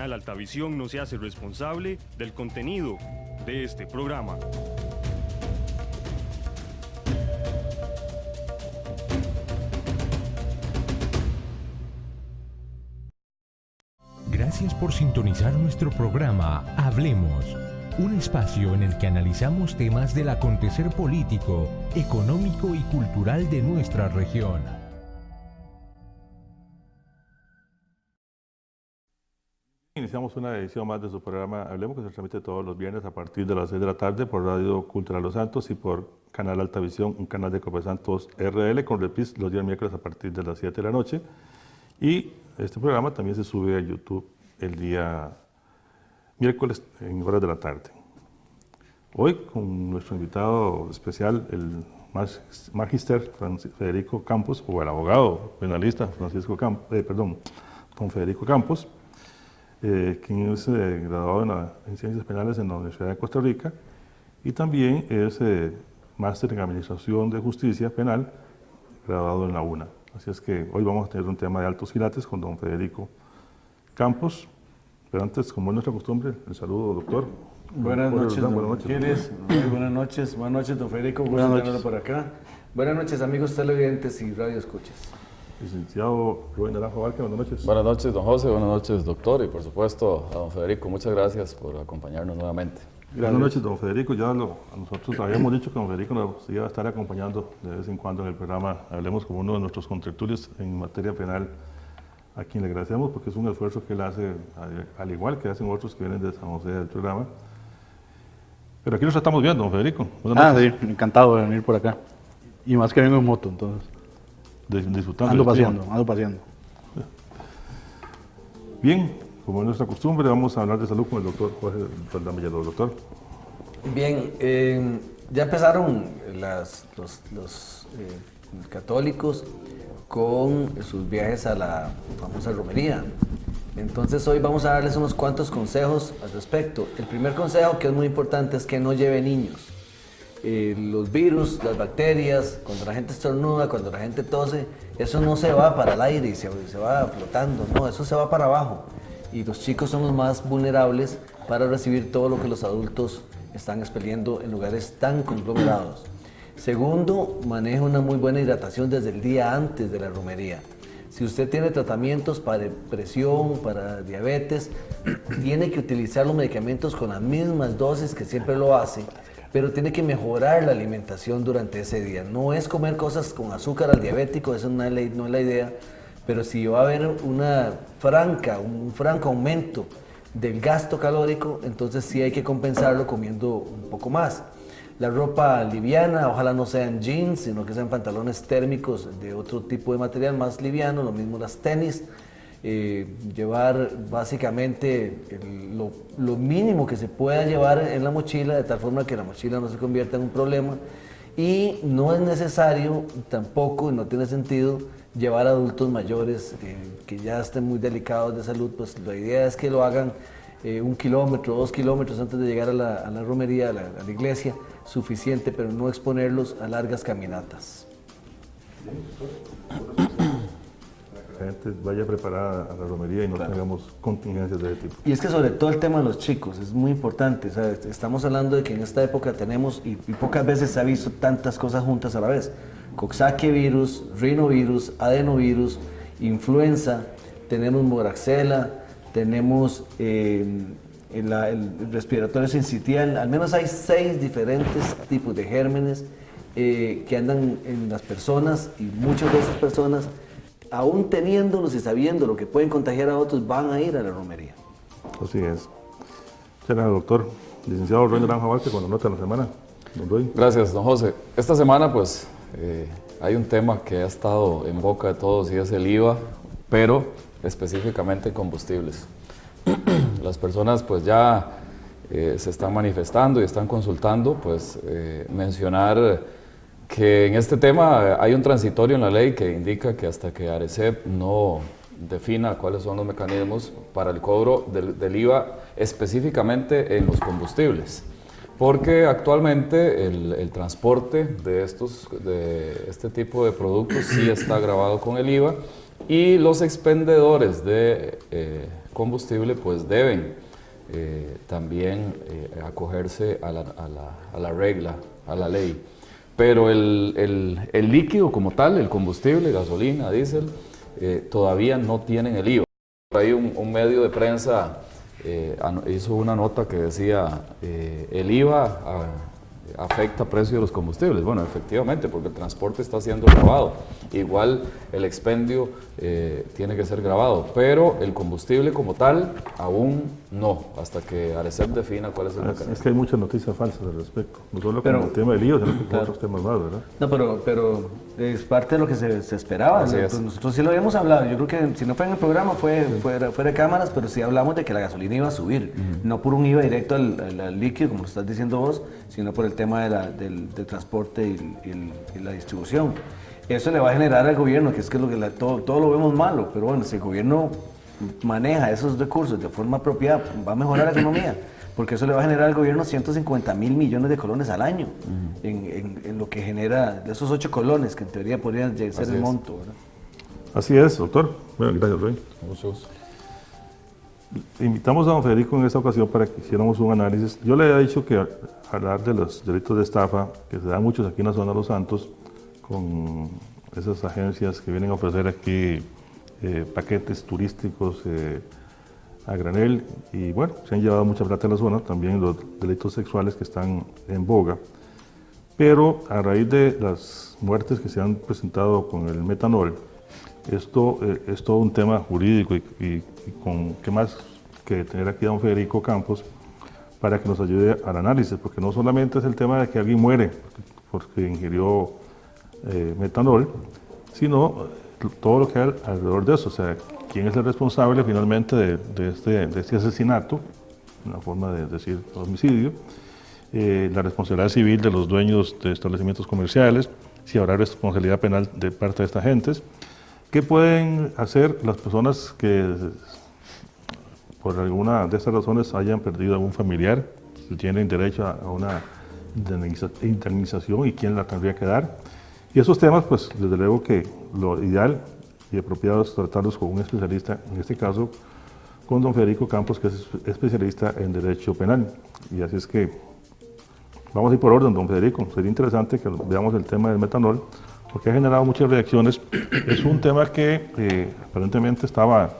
Canal Altavisión no se hace responsable del contenido de este programa. Gracias por sintonizar nuestro programa Hablemos, un espacio en el que analizamos temas del acontecer político, económico y cultural de nuestra región. Iniciamos una edición más de su programa Hablemos, que se transmite todos los viernes a partir de las 6 de la tarde por Radio Cultural Los Santos y por Canal Altavisión, un canal de Copa Santos RL, con repis los días miércoles a partir de las 7 de la noche. Y este programa también se sube a YouTube el día miércoles en horas de la tarde. Hoy con nuestro invitado especial, el Magister Federico Campos, o el abogado penalista don Federico Campos, quien es graduado en Ciencias Penales en la Universidad de Costa Rica y también es máster en Administración de Justicia Penal, graduado en la UNA. Así es que hoy vamos a tener un tema de altos quilates con don Federico Campos. Pero antes, como es nuestra costumbre, el saludo, doctor. Buenas noches, buenas noches. Buenas noches, don Federico. Buenas noches por acá. Buenas noches, amigos televidentes y radioescuchas. Licenciado Rubén Naranjo Abarca, buenas noches. Buenas noches, don José, buenas noches, doctor, y por supuesto a don Federico, muchas gracias por acompañarnos nuevamente. Buenas noches, don Federico. Ya nosotros habíamos dicho que don Federico nos iba a estar acompañando de vez en cuando en el programa Hablemos como uno de nuestros contertulios en materia penal, a quien le agradecemos porque es un esfuerzo que él hace, al igual que hacen otros que vienen de San José del programa. Pero aquí nos estamos viendo, don Federico. Sí, encantado de venir por acá. Y más que vengo en moto, entonces. Disfrutando. Ando paseando. Bien, como es nuestra costumbre, vamos a hablar de salud con el doctor Jorge Valdamellado. Doctor. Bien, ya empezaron los católicos con sus viajes a la famosa romería. Entonces hoy vamos a darles unos cuantos consejos al respecto. El primer consejo, que es muy importante, es que no lleve niños. Los virus, las bacterias, cuando la gente estornuda, cuando la gente tose, eso no se va para el aire y se va flotando, no, eso se va para abajo. Y los chicos son los más vulnerables para recibir todo lo que los adultos están expeliendo en lugares tan conglomerados. Segundo, maneja una muy buena hidratación desde el día antes de la romería. Si usted tiene tratamientos para presión, para diabetes, tiene que utilizar los medicamentos con las mismas dosis que siempre lo hace, pero tiene que mejorar la alimentación durante ese día. No es comer cosas con azúcar al diabético, eso no es la idea, pero si va a haber un franco aumento del gasto calórico, entonces sí hay que compensarlo comiendo un poco más. La ropa liviana, ojalá no sean jeans, sino que sean pantalones térmicos de otro tipo de material más liviano, lo mismo las tenis. Llevar básicamente lo mínimo que se pueda llevar en la mochila, de tal forma que la mochila no se convierta en un problema. Y no es necesario tampoco, no tiene sentido, llevar a adultos mayores que ya estén muy delicados de salud. Pues la idea es que lo hagan 1 kilómetro, 2 kilómetros antes de llegar a la romería, a la iglesia, suficiente, pero no exponerlos a largas caminatas. La gente vaya preparada a la romería y no tengamos contingencias de ese tipo. Y es que sobre todo el tema de los chicos es muy importante. O sea, estamos hablando de que en esta época tenemos, y pocas veces se ha visto tantas cosas juntas a la vez: Coxsackie virus, rinovirus, adenovirus, influenza, tenemos moraxela, tenemos el respiratorio sincitial. Al menos hay 6 diferentes tipos de gérmenes que andan en las personas, y muchas de esas personas, aún teniéndolos y sabiendo lo que pueden contagiar a otros, van a ir a la romería. Así es. Será doctor, licenciado Rubén Naranjo Abarca, con la nota de la semana. Don Rubén. Gracias, don José. Esta semana pues hay un tema que ha estado en boca de todos y es el IVA, pero específicamente en combustibles. Las personas pues ya se están manifestando y están consultando, pues mencionar que en este tema hay un transitorio en la ley que indica que hasta que ARECEP no defina cuáles son los mecanismos para el cobro del IVA específicamente en los combustibles, porque actualmente el transporte de este tipo de productos sí está gravado con el IVA, y los expendedores de combustible, pues deben también acogerse a la regla, a la ley. Pero el líquido como tal, el combustible, gasolina, diésel, todavía no tienen el IVA. Hay un medio de prensa hizo una nota que decía el IVA afecta el precio de los combustibles. Bueno, efectivamente, porque el transporte está siendo grabado. Igual el expendio tiene que ser grabado, pero el combustible como tal aún no, hasta que ARECEP defina cuál es el mecanismo. Es que hay muchas noticias falsas al respecto, no solo con el tema del IVA, sino con otros temas más, ¿verdad? No, pero es parte de lo que se esperaba. Así es. Pues nosotros sí lo habíamos hablado. Yo creo que si no fue en el programa, fue fuera de cámaras, pero sí hablamos de que la gasolina iba a subir. No por un IVA directo al líquido, como lo estás diciendo vos, sino por el tema del transporte y la distribución. Eso le va a generar al gobierno, que es lo que todo lo vemos malo, pero bueno, si el gobierno maneja esos recursos de forma apropiada, va a mejorar la economía, porque eso le va a generar al gobierno 150.000 millones de colones al año, en lo que genera de esos 8 colones, que en teoría podrían ser el monto, ¿verdad? Así es, doctor. Bueno, gracias, Rey. Mucho gusto. Invitamos a don Federico en esta ocasión para que hiciéramos un análisis. Yo le había dicho que hablar de los delitos de estafa, que se dan muchos aquí en la zona de Los Santos, con esas agencias que vienen a ofrecer aquí paquetes turísticos a granel, y bueno, se han llevado mucha plata a la zona, también los delitos sexuales que están en boga. Pero a raíz de las muertes que se han presentado con el metanol, esto es todo un tema jurídico y con qué más que tener aquí a don Federico Campos para que nos ayude al análisis, porque no solamente es el tema de que alguien muere porque ingirió metanol, sino todo lo que hay alrededor de eso, o sea, quién es el responsable finalmente de este asesinato, una forma de decir homicidio, la responsabilidad civil de los dueños de establecimientos comerciales, si habrá responsabilidad penal de parte de estas agentes. ¿Qué pueden hacer las personas que por alguna de estas razones hayan perdido a algún familiar? Si tienen derecho a una indemnización y quién la tendría que dar. Y esos temas, pues desde luego que lo ideal y apropiado es tratarlos con un especialista, en este caso con don Federico Campos, que es especialista en derecho penal. Y así es que vamos a ir por orden, don Federico. Sería interesante que veamos el tema del metanol, porque ha generado muchas reacciones. Es un tema que aparentemente estaba,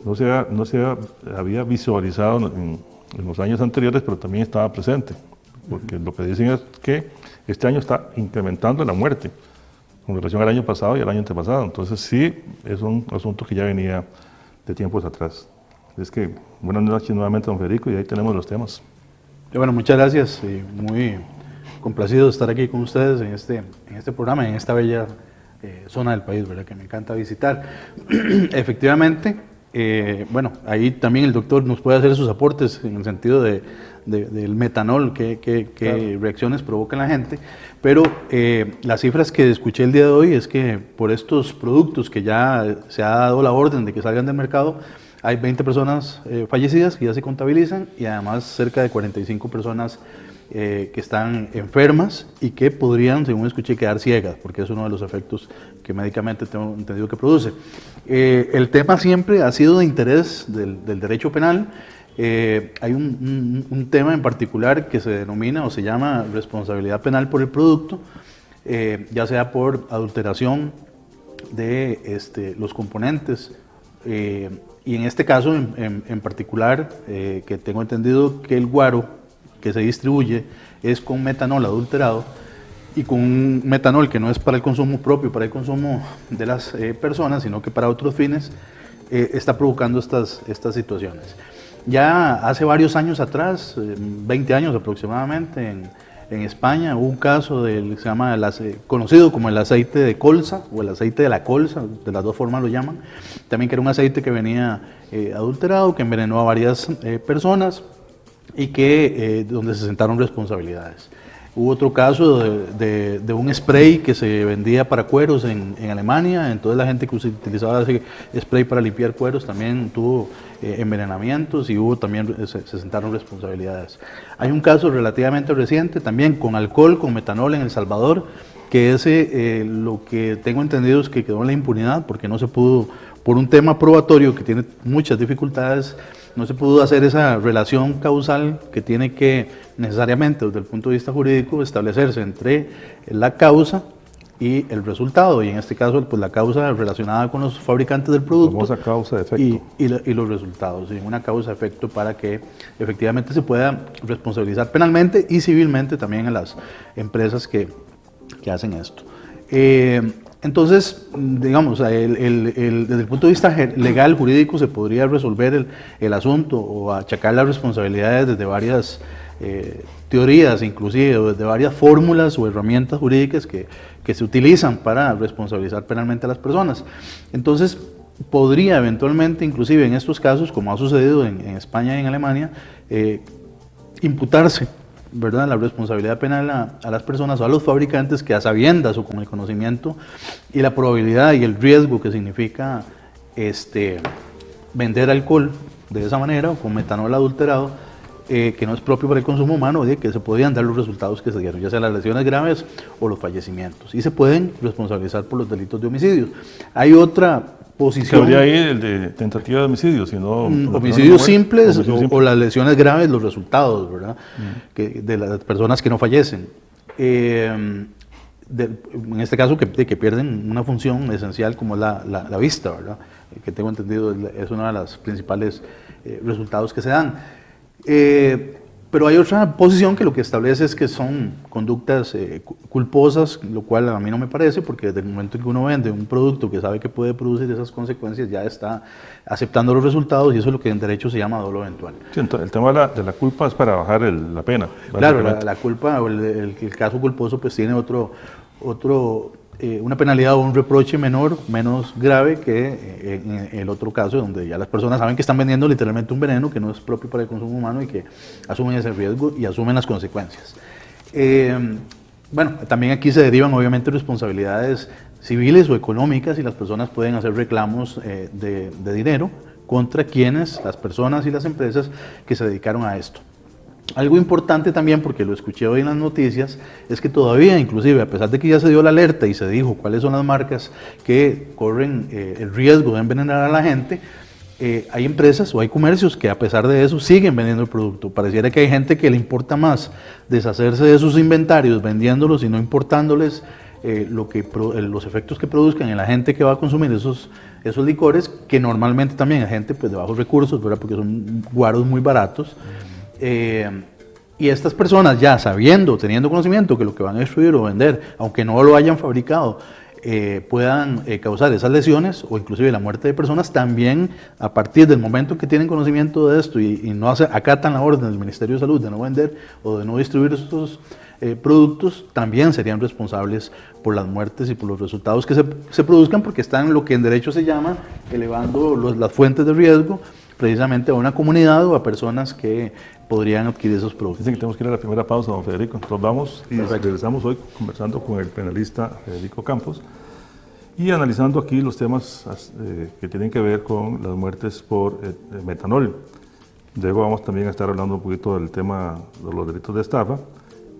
no se había visualizado en los años anteriores, pero también estaba presente, porque lo que dicen es que este año está incrementando la muerte con relación al año pasado y al año antepasado. Entonces sí, es un asunto que ya venía de tiempos atrás. Es que buenas noches nuevamente, don Federico, y ahí tenemos los temas. Bueno, muchas gracias y muy complacido de estar aquí con ustedes en este programa, en esta bella zona del país, ¿verdad? Que me encanta visitar. Efectivamente, bueno, ahí también el doctor nos puede hacer sus aportes en el sentido del metanol, qué reacciones provoca en la gente, pero las cifras que escuché el día de hoy es que por estos productos que ya se ha dado la orden de que salgan del mercado, hay 20 personas fallecidas que ya se contabilizan y además cerca de 45 personas que están enfermas y que podrían, según escuché, quedar ciegas, porque es uno de los efectos que médicamente tengo entendido que produce. El tema siempre ha sido de interés del derecho penal. Hay un tema en particular que se denomina o se llama responsabilidad penal por el producto, ya sea por adulteración de los componentes, y en este caso en particular, que tengo entendido que el guaro que se distribuye es con metanol adulterado y con un metanol que no es para el consumo propio, para el consumo de las personas, sino que para otros fines, está provocando estas situaciones. Ya hace varios años atrás, 20 años aproximadamente, en España hubo un caso que se llama conocido como el aceite de colza o el aceite de la colza, de las dos formas lo llaman, también que era un aceite que venía adulterado, que envenenó a varias personas y que donde se sentaron responsabilidades. Hubo otro caso de un spray que se vendía para cueros en Alemania, entonces la gente que utilizaba ese spray para limpiar cueros también tuvo envenenamientos y también se sentaron responsabilidades. Hay un caso relativamente reciente también con alcohol, con metanol en El Salvador, que ese lo que tengo entendido es que quedó en la impunidad porque no se pudo por un tema probatorio que tiene muchas dificultades, no se pudo hacer esa relación causal que tiene que necesariamente desde el punto de vista jurídico establecerse entre la causa y el resultado, y en este caso pues la causa relacionada con los fabricantes del producto, famosa causa de efecto, y los resultados, ¿sí? Una causa de efecto para que efectivamente se pueda responsabilizar penalmente y civilmente también a las empresas que hacen esto. Entonces, digamos, desde el punto de vista legal, jurídico, se podría resolver el asunto o achacar las responsabilidades desde varias teorías, inclusive, o desde varias fórmulas o herramientas jurídicas que se utilizan para responsabilizar penalmente a las personas. Entonces, podría eventualmente, inclusive en estos casos, como ha sucedido en España y en Alemania, imputarse, ¿verdad?, la responsabilidad penal a las personas o a los fabricantes que, a sabiendas o con el conocimiento y la probabilidad y el riesgo que significa vender alcohol de esa manera o con metanol adulterado, que no es propio para el consumo humano, que se podían dar los resultados que se dieron, ya sea las lesiones graves o los fallecimientos, y se pueden responsabilizar por los delitos de homicidios. Hay otra posición. Habría ahí el de tentativa de homicidio, sino homicidios simples o las lesiones graves, los resultados, ¿verdad? De las personas que no fallecen. En este caso, que pierden una función esencial como es la vista, ¿verdad? Que tengo entendido es uno de los principales resultados que se dan. Pero hay otra posición que lo que establece es que son conductas culposas, lo cual a mí no me parece, porque desde el momento en que uno vende un producto que sabe que puede producir esas consecuencias, ya está aceptando los resultados, y eso es lo que en derecho se llama dolo eventual. Sí, el tema de la culpa es para bajar la pena. Claro, la culpa o el caso culposo pues tiene una penalidad o un reproche menos grave que en el otro caso, donde ya las personas saben que están vendiendo literalmente un veneno que no es propio para el consumo humano y que asumen ese riesgo y asumen las consecuencias. Bueno, también aquí se derivan obviamente responsabilidades civiles o económicas, y las personas pueden hacer reclamos de dinero contra las personas y las empresas que se dedicaron a esto. Algo importante también, porque lo escuché hoy en las noticias, es que todavía, inclusive, a pesar de que ya se dio la alerta y se dijo cuáles son las marcas que corren el riesgo de envenenar a la gente, hay empresas o hay comercios que a pesar de eso siguen vendiendo el producto. Pareciera que hay gente que le importa más deshacerse de sus inventarios vendiéndolos y no importándoles los efectos que produzcan en la gente que va a consumir esos licores, que normalmente también hay gente pues, de bajos recursos, ¿verdad?, porque son guaros muy baratos. Y estas personas, ya sabiendo, teniendo conocimiento que lo que van a destruir o vender, aunque no lo hayan fabricado, puedan causar esas lesiones o inclusive la muerte de personas, también a partir del momento que tienen conocimiento de esto y no acatan la orden del Ministerio de Salud de no vender o de no distribuir estos productos, también serían responsables por las muertes y por los resultados que se produzcan, porque están en lo que en derecho se llama elevando las fuentes de riesgo precisamente a una comunidad o a personas que podrían adquirir esos productos. Dicen que tenemos que ir a la primera pausa, don Federico. Entonces vamos y regresamos hoy conversando con el penalista Federico Campos y analizando aquí los temas que tienen que ver con las muertes por metanol. Luego vamos también a estar hablando un poquito del tema de los delitos de estafa,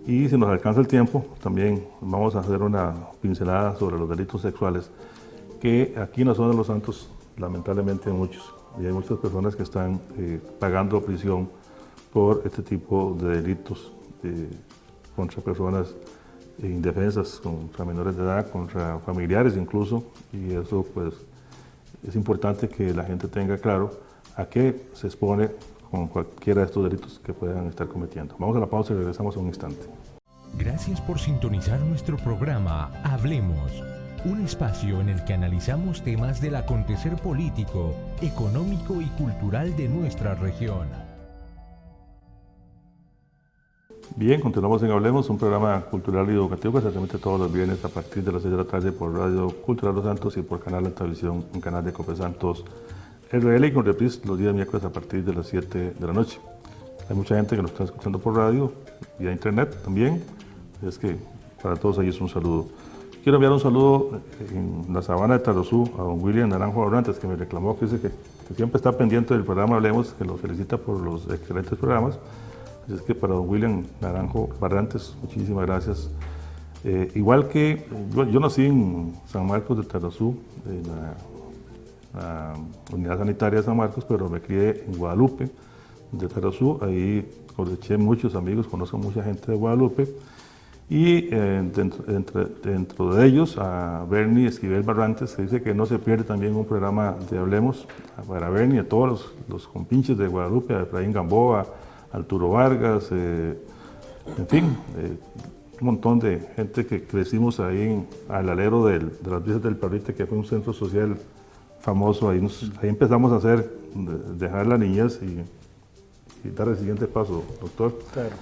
y si nos alcanza el tiempo también vamos a hacer una pincelada sobre los delitos sexuales, que aquí en la zona de Los Santos lamentablemente hay muchos, y hay muchas personas que están pagando prisión por este tipo de delitos contra personas indefensas, contra menores de edad, contra familiares incluso, y eso pues es importante que la gente tenga claro a qué se expone con cualquiera de estos delitos que puedan estar cometiendo. Vamos a la pausa y regresamos en un instante. Gracias por sintonizar nuestro programa Hablemos, un espacio en el que analizamos temas del acontecer político, económico y cultural de nuestra región. Bien, continuamos en Hablemos, un programa cultural y educativo que se transmite todos los viernes a partir de las 6 de la tarde por Radio Cultural Los Santos y por Canal de Televisión, un canal de Copesantos RL, y con reprise los días miércoles a partir de las 7 de la noche. Hay mucha gente que nos está escuchando por radio, vía internet también, es que para todos ellos un saludo. Quiero enviar un saludo en la sabana de Tarrazú a don William Naranjo Barrantes, que me reclamó, que dice que siempre está pendiente del programa Hablemos, que lo felicita por los excelentes programas. Así es que para don William Naranjo Barrantes, muchísimas gracias. Igual que yo nací en San Marcos de Tarrazú, la unidad sanitaria de San Marcos, pero me crié en Guadalupe, de Tarazú. Ahí coseché muchos amigos, conozco mucha gente de Guadalupe. Y dentro de ellos a Bernie Esquivel Barrantes, que dice que no se pierde también un programa de Hablemos para Bernie, a todos los compinches de Guadalupe, a Efraín Gamboa, Arturo Vargas, en fin, un montón de gente que crecimos ahí al alero de las Brisas del Parrite, que fue un centro social famoso. Ahí empezamos a dejar la niñez y dar el siguiente paso, doctor. Claro.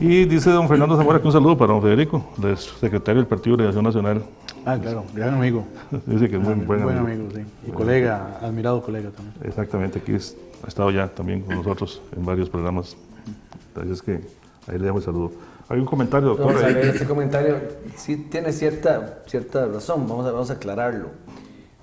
Y dice don Fernando Zamora que un saludo para don Federico, el secretario del Partido de Liberación Nacional. Ah, claro, gran amigo. Dice que es muy buen amigo. amigo, sí. Y colega, admirado colega también. Exactamente, aquí ha estado ya también con nosotros en varios programas. Así es que ahí le dejo el saludo. ¿Hay un comentario, doctor? Vamos a ver, este comentario sí tiene cierta razón, vamos a aclararlo.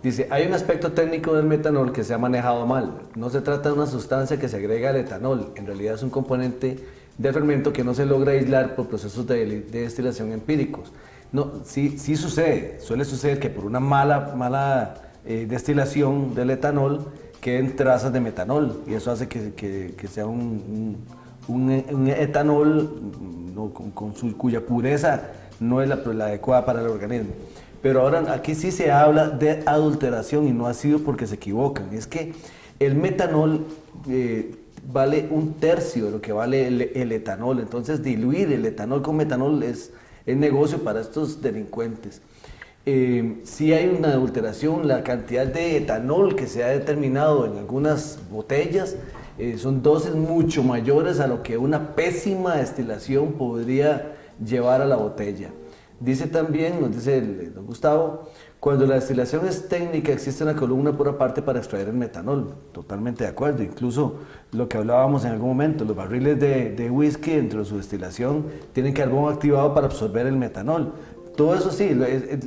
Dice, hay un aspecto técnico del metanol que se ha manejado mal. No se trata de una sustancia que se agrega al etanol, en realidad es un componente de fermento que no se logra aislar por procesos de destilación empíricos. No, sí suele suceder que por una mala destilación del etanol queden trazas de metanol y eso hace que sea un etanol cuya pureza no es la adecuada para el organismo. Pero ahora aquí sí se habla de adulteración y no ha sido porque se equivocan. Es que el metanol vale 1/3 de lo que vale el etanol. Entonces diluir el etanol con metanol es el negocio para estos delincuentes. Si hay una adulteración, la cantidad de etanol que se ha determinado en algunas botellas son dosis mucho mayores a lo que una pésima destilación podría llevar a la botella. Dice también, nos dice el don Gustavo, cuando la destilación es técnica existe una columna por aparte para extraer el metanol. Totalmente de acuerdo, incluso lo que hablábamos en algún momento, los barriles de whisky dentro de su destilación tienen carbón activado para absorber el metanol. Todo eso sí,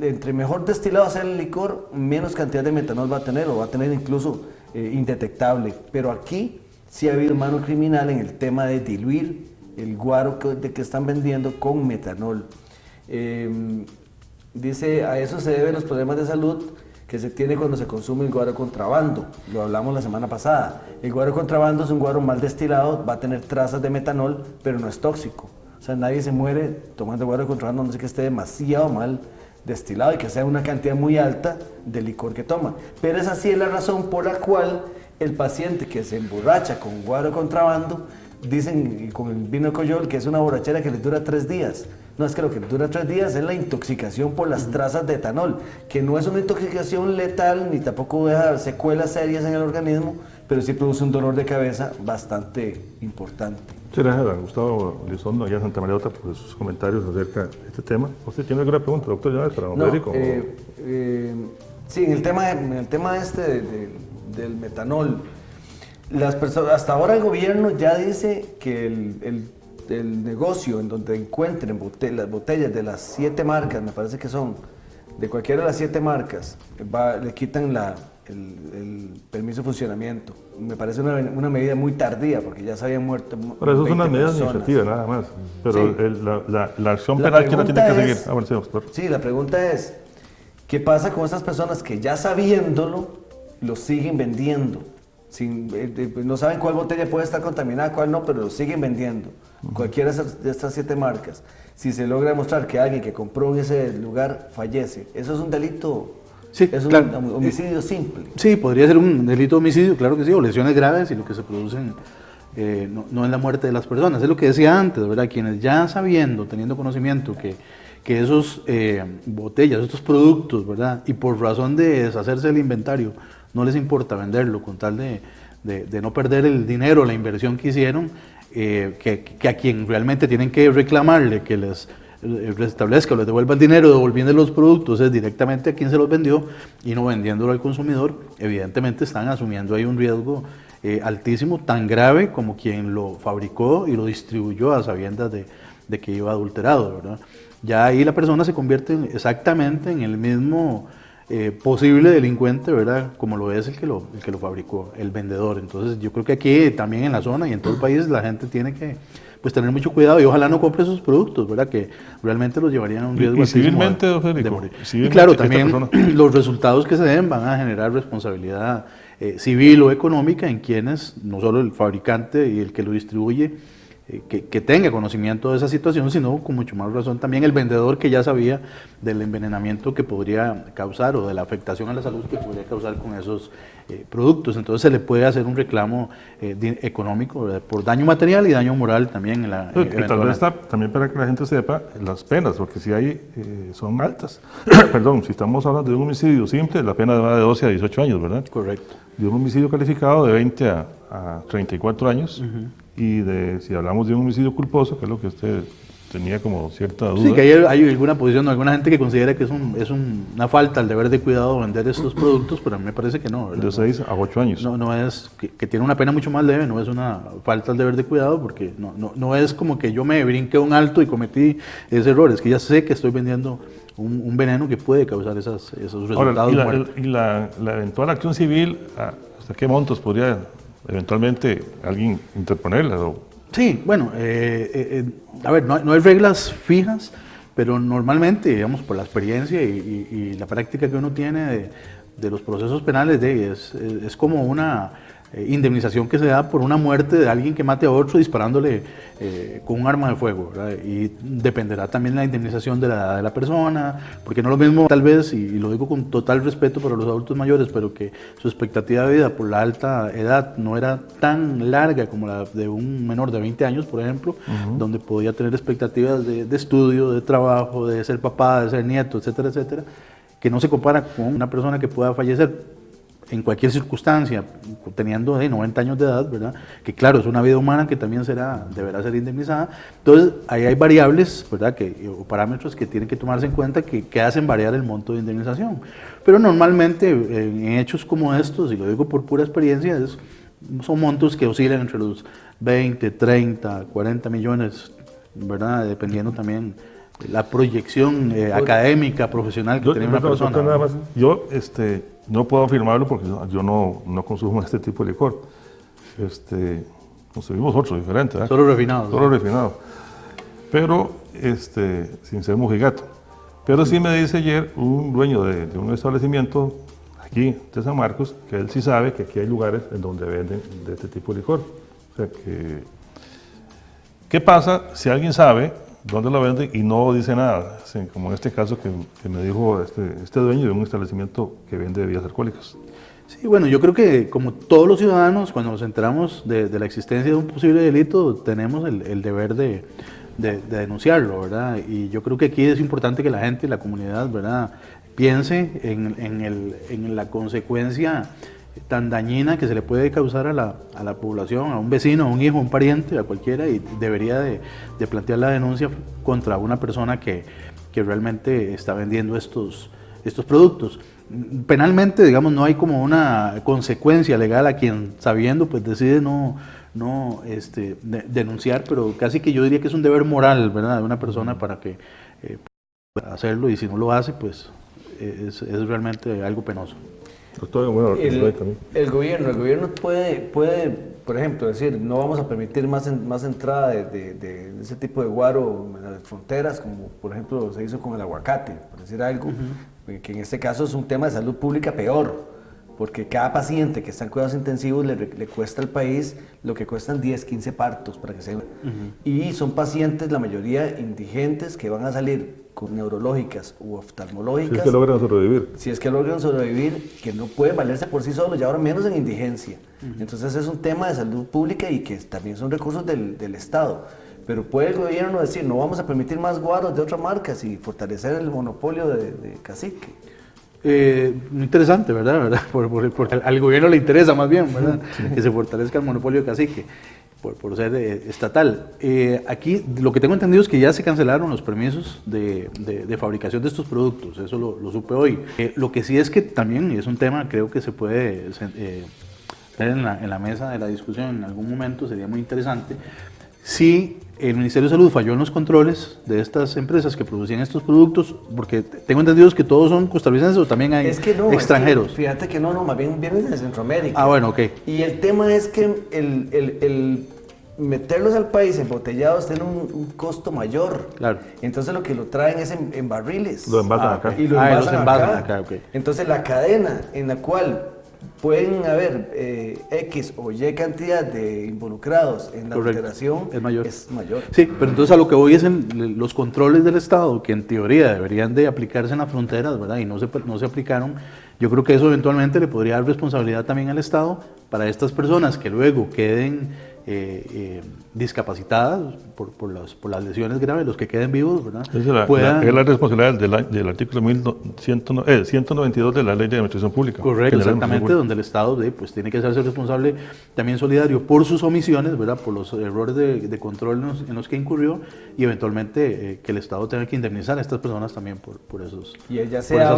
entre mejor destilado sea el licor, menos cantidad de metanol va a tener o va a tener incluso indetectable. Pero aquí sí ha habido mano criminal en el tema de diluir el guaro que están vendiendo con metanol. Dice, a eso se deben los problemas de salud que se tiene cuando se consume el guaro contrabando. Lo hablamos la semana pasada. El guaro contrabando es un guaro mal destilado, va a tener trazas de metanol, pero no es tóxico. O sea, nadie se muere tomando guaro contrabando, no sé que esté demasiado mal destilado y que sea una cantidad muy alta de licor que toma. Pero esa sí es la razón por la cual el paciente que se emborracha con guaro contrabando, dicen con el vino Coyol que es una borrachera que les dura 3 días. No, es que lo que dura 3 días es la intoxicación por las trazas de etanol, que no es una intoxicación letal ni tampoco deja secuelas serias en el organismo, pero sí produce un dolor de cabeza bastante importante. Muchas gracias a Gustavo Elizondo, allá en Santa María Otra, por sus comentarios acerca de este tema. ¿Usted tiene alguna pregunta, doctor Llanes, para don Federico? Sí, en el tema este del metanol, las personas, hasta ahora el gobierno ya dice que el negocio en donde encuentren las botellas de las 7 marcas, me parece que son de cualquiera de las 7 marcas, le quitan el permiso de funcionamiento. Me parece una medida muy tardía porque ya se habían muerto. Pero eso es una medida administrativa nada más, pero sí. La acción penal, ¿quién la tiene que seguir? Sí, doctor. Sí, la pregunta es, ¿qué pasa con esas personas que ya sabiéndolo lo siguen vendiendo? No saben cuál botella puede estar contaminada, cuál no, pero lo siguen vendiendo. Cualquiera de estas 7 marcas. Si se logra demostrar que alguien que compró en ese lugar fallece, ¿eso es un delito? Sí, ¿Es claro. un homicidio simple? Sí, podría ser un delito de homicidio, claro que sí, o lesiones graves y lo que se producen no es la muerte de las personas. Es lo que decía antes, ¿verdad? Quienes ya sabiendo, teniendo conocimiento que esos botellas, estos productos, ¿verdad? Y por razón de deshacerse del inventario, no les importa venderlo con tal de no perder el dinero, la inversión que hicieron, que a quien realmente tienen que reclamarle que les restablezca o les devuelva el dinero devolviendo los productos es directamente a quien se los vendió y no vendiéndolo al consumidor. Evidentemente están asumiendo ahí un riesgo altísimo, tan grave como quien lo fabricó y lo distribuyó a sabiendas de que iba adulterado, ¿verdad? Ya ahí la persona se convierte exactamente en el mismo posible delincuente, ¿verdad? Como lo es el que lo fabricó, el vendedor. Entonces yo creo que aquí también en la zona y en todo el país la gente tiene que pues tener mucho cuidado y ojalá no compre esos productos, ¿verdad? Que realmente los llevarían a un riesgo Y civilmente, don Federico, de morir. Y civilmente, claro, que también esta persona- los resultados que se den van a generar responsabilidad civil o económica en quienes, no solo el fabricante y el que lo distribuye, que tenga conocimiento de esa situación, sino con mucho más razón también el vendedor que ya sabía del envenenamiento que podría causar o de la afectación a la salud que podría causar con esos productos. Entonces se le puede hacer un reclamo económico, ¿verdad? Por daño material y daño moral también en la Y tal eventual- vez también para que la gente sepa las penas, porque si hay, son altas. Perdón, si estamos hablando de un homicidio simple, la pena va de 12 a 18 años, ¿verdad? Correcto. De un homicidio calificado de 20 a 34 años. Y si hablamos de un homicidio culposo, que es lo que usted tenía como cierta duda. Sí, que hay alguna posición, alguna gente que considera que es una falta al deber de cuidado vender estos productos, pero a mí me parece que no, ¿verdad? De 6 a 8 años. No es que tiene una pena mucho más leve, no es una falta al deber de cuidado, porque no es como que yo me brinqué un alto y cometí ese error, es que ya sé que estoy vendiendo un veneno que puede causar esos resultados. Ahora, y la eventual acción civil, ¿hasta qué montos podría eventualmente alguien interponerla? Sí, bueno, a ver, no hay reglas fijas, pero normalmente, digamos, por la experiencia y la práctica que uno tiene de los procesos penales, es como una indemnización que se da por una muerte de alguien que mate a otro disparándole con un arma de fuego, ¿verdad? Y dependerá también la indemnización de la edad de la persona, porque no es lo mismo tal vez, y lo digo con total respeto para los adultos mayores, pero que su expectativa de vida por la alta edad no era tan larga como la de un menor de 20 años, por ejemplo, donde podía tener expectativas de estudio, de trabajo, de ser papá, de ser nieto, etcétera, etcétera, que no se compara con una persona que pueda fallecer en cualquier circunstancia, teniendo 90 años de edad, ¿verdad? Que claro, es una vida humana que también deberá ser indemnizada. Entonces, ahí hay variables, ¿verdad? O parámetros que tienen que tomarse en cuenta que hacen variar el monto de indemnización. Pero normalmente, en hechos como estos, y lo digo por pura experiencia, son montos que oscilan entre los 20, 30, 40 millones, ¿verdad? Dependiendo también la proyección académica, profesional que tiene una persona. Nada más, yo no puedo afirmarlo porque yo no consumo este tipo de licor. Consumimos otro diferente. ¿eh? Solo refinado. Solo refinado. Pero, sin ser mojigato. Pero sí me dice ayer un dueño de un establecimiento aquí de San Marcos que él sí sabe que aquí hay lugares en donde venden de este tipo de licor. O sea que, ¿qué pasa si alguien sabe dónde lo venden y no dice nada? Sí, como en este caso que me dijo este dueño de un establecimiento que vende bebidas alcohólicas. Sí, bueno, yo creo que como todos los ciudadanos, cuando nos enteramos de la existencia de un posible delito, tenemos el deber de denunciarlo, ¿verdad? Y yo creo que aquí es importante que la gente, la comunidad, ¿verdad?, piense en la consecuencia tan dañina que se le puede causar a la población, a un vecino, a un hijo, a un pariente, a cualquiera, y debería de plantear la denuncia contra una persona que realmente está vendiendo estos productos. Penalmente, digamos, no hay como una consecuencia legal a quien, sabiendo, pues decide no denunciar, pero casi que yo diría que es un deber moral, ¿verdad?, de una persona para que pueda hacerlo, y si no lo hace, pues es realmente algo penoso. Doctor, bueno, el gobierno puede, por ejemplo, decir, no vamos a permitir más entrada de ese tipo de guaro en las fronteras, como por ejemplo se hizo con el aguacate, por decir algo, que en este caso es un tema de salud pública peor, porque cada paciente que está en cuidados intensivos le cuesta al país lo que cuestan 10, 15 partos, para que se y son pacientes, la mayoría indigentes, que van a salir con neurológicas u oftalmológicas. Si es que logran sobrevivir. Si es que logran sobrevivir, que no pueden valerse por sí solos, y ahora menos en indigencia. Entonces es un tema de salud pública y que también son recursos del Estado. Pero puede el gobierno decir, no vamos a permitir más guaros de otras marcas y fortalecer el monopolio de Cacique. Muy interesante, ¿verdad? Porque al gobierno le interesa más bien, ¿verdad? Que se fortalezca el monopolio de Cacique, por ser estatal. Aquí lo que tengo entendido es que ya se cancelaron los permisos de fabricación de estos productos, eso lo supe hoy. Lo que sí es que también, y es un tema creo que se puede en la mesa de la discusión en algún momento, sería muy interesante, si el Ministerio de Salud falló en los controles de estas empresas que producían estos productos, porque tengo entendido que todos son costarricenses o también hay extranjeros. Fíjate que no, más bien vienen de Centroamérica. Ah, bueno, ok. Y el tema es que meterlos al país embotellados tiene un costo mayor. Claro. Entonces lo que lo traen es en barriles. Lo envasan acá. Y lo los envasan envasan acá. acá, ok. Entonces la cadena en la cual pueden haber X o Y cantidad de involucrados en la Correcto. alteración Es mayor. mayor. Sí, pero entonces a lo que voy es en los controles del Estado, que en teoría deberían de aplicarse en las fronteras, ¿verdad? Y no se aplicaron. Yo creo que eso eventualmente le podría dar responsabilidad también al Estado para estas personas que luego queden discapacitadas por las lesiones graves, los que queden vivos, ¿verdad? Esa es la responsabilidad del artículo 192 de la Ley de Administración Pública. Correcto, General de exactamente, Administración Pública. donde el Estado pues, tiene que hacerse responsable, también solidario por sus omisiones, ¿verdad? Por los errores de control en los que incurrió y eventualmente que el Estado tenga que indemnizar a estas personas también por esas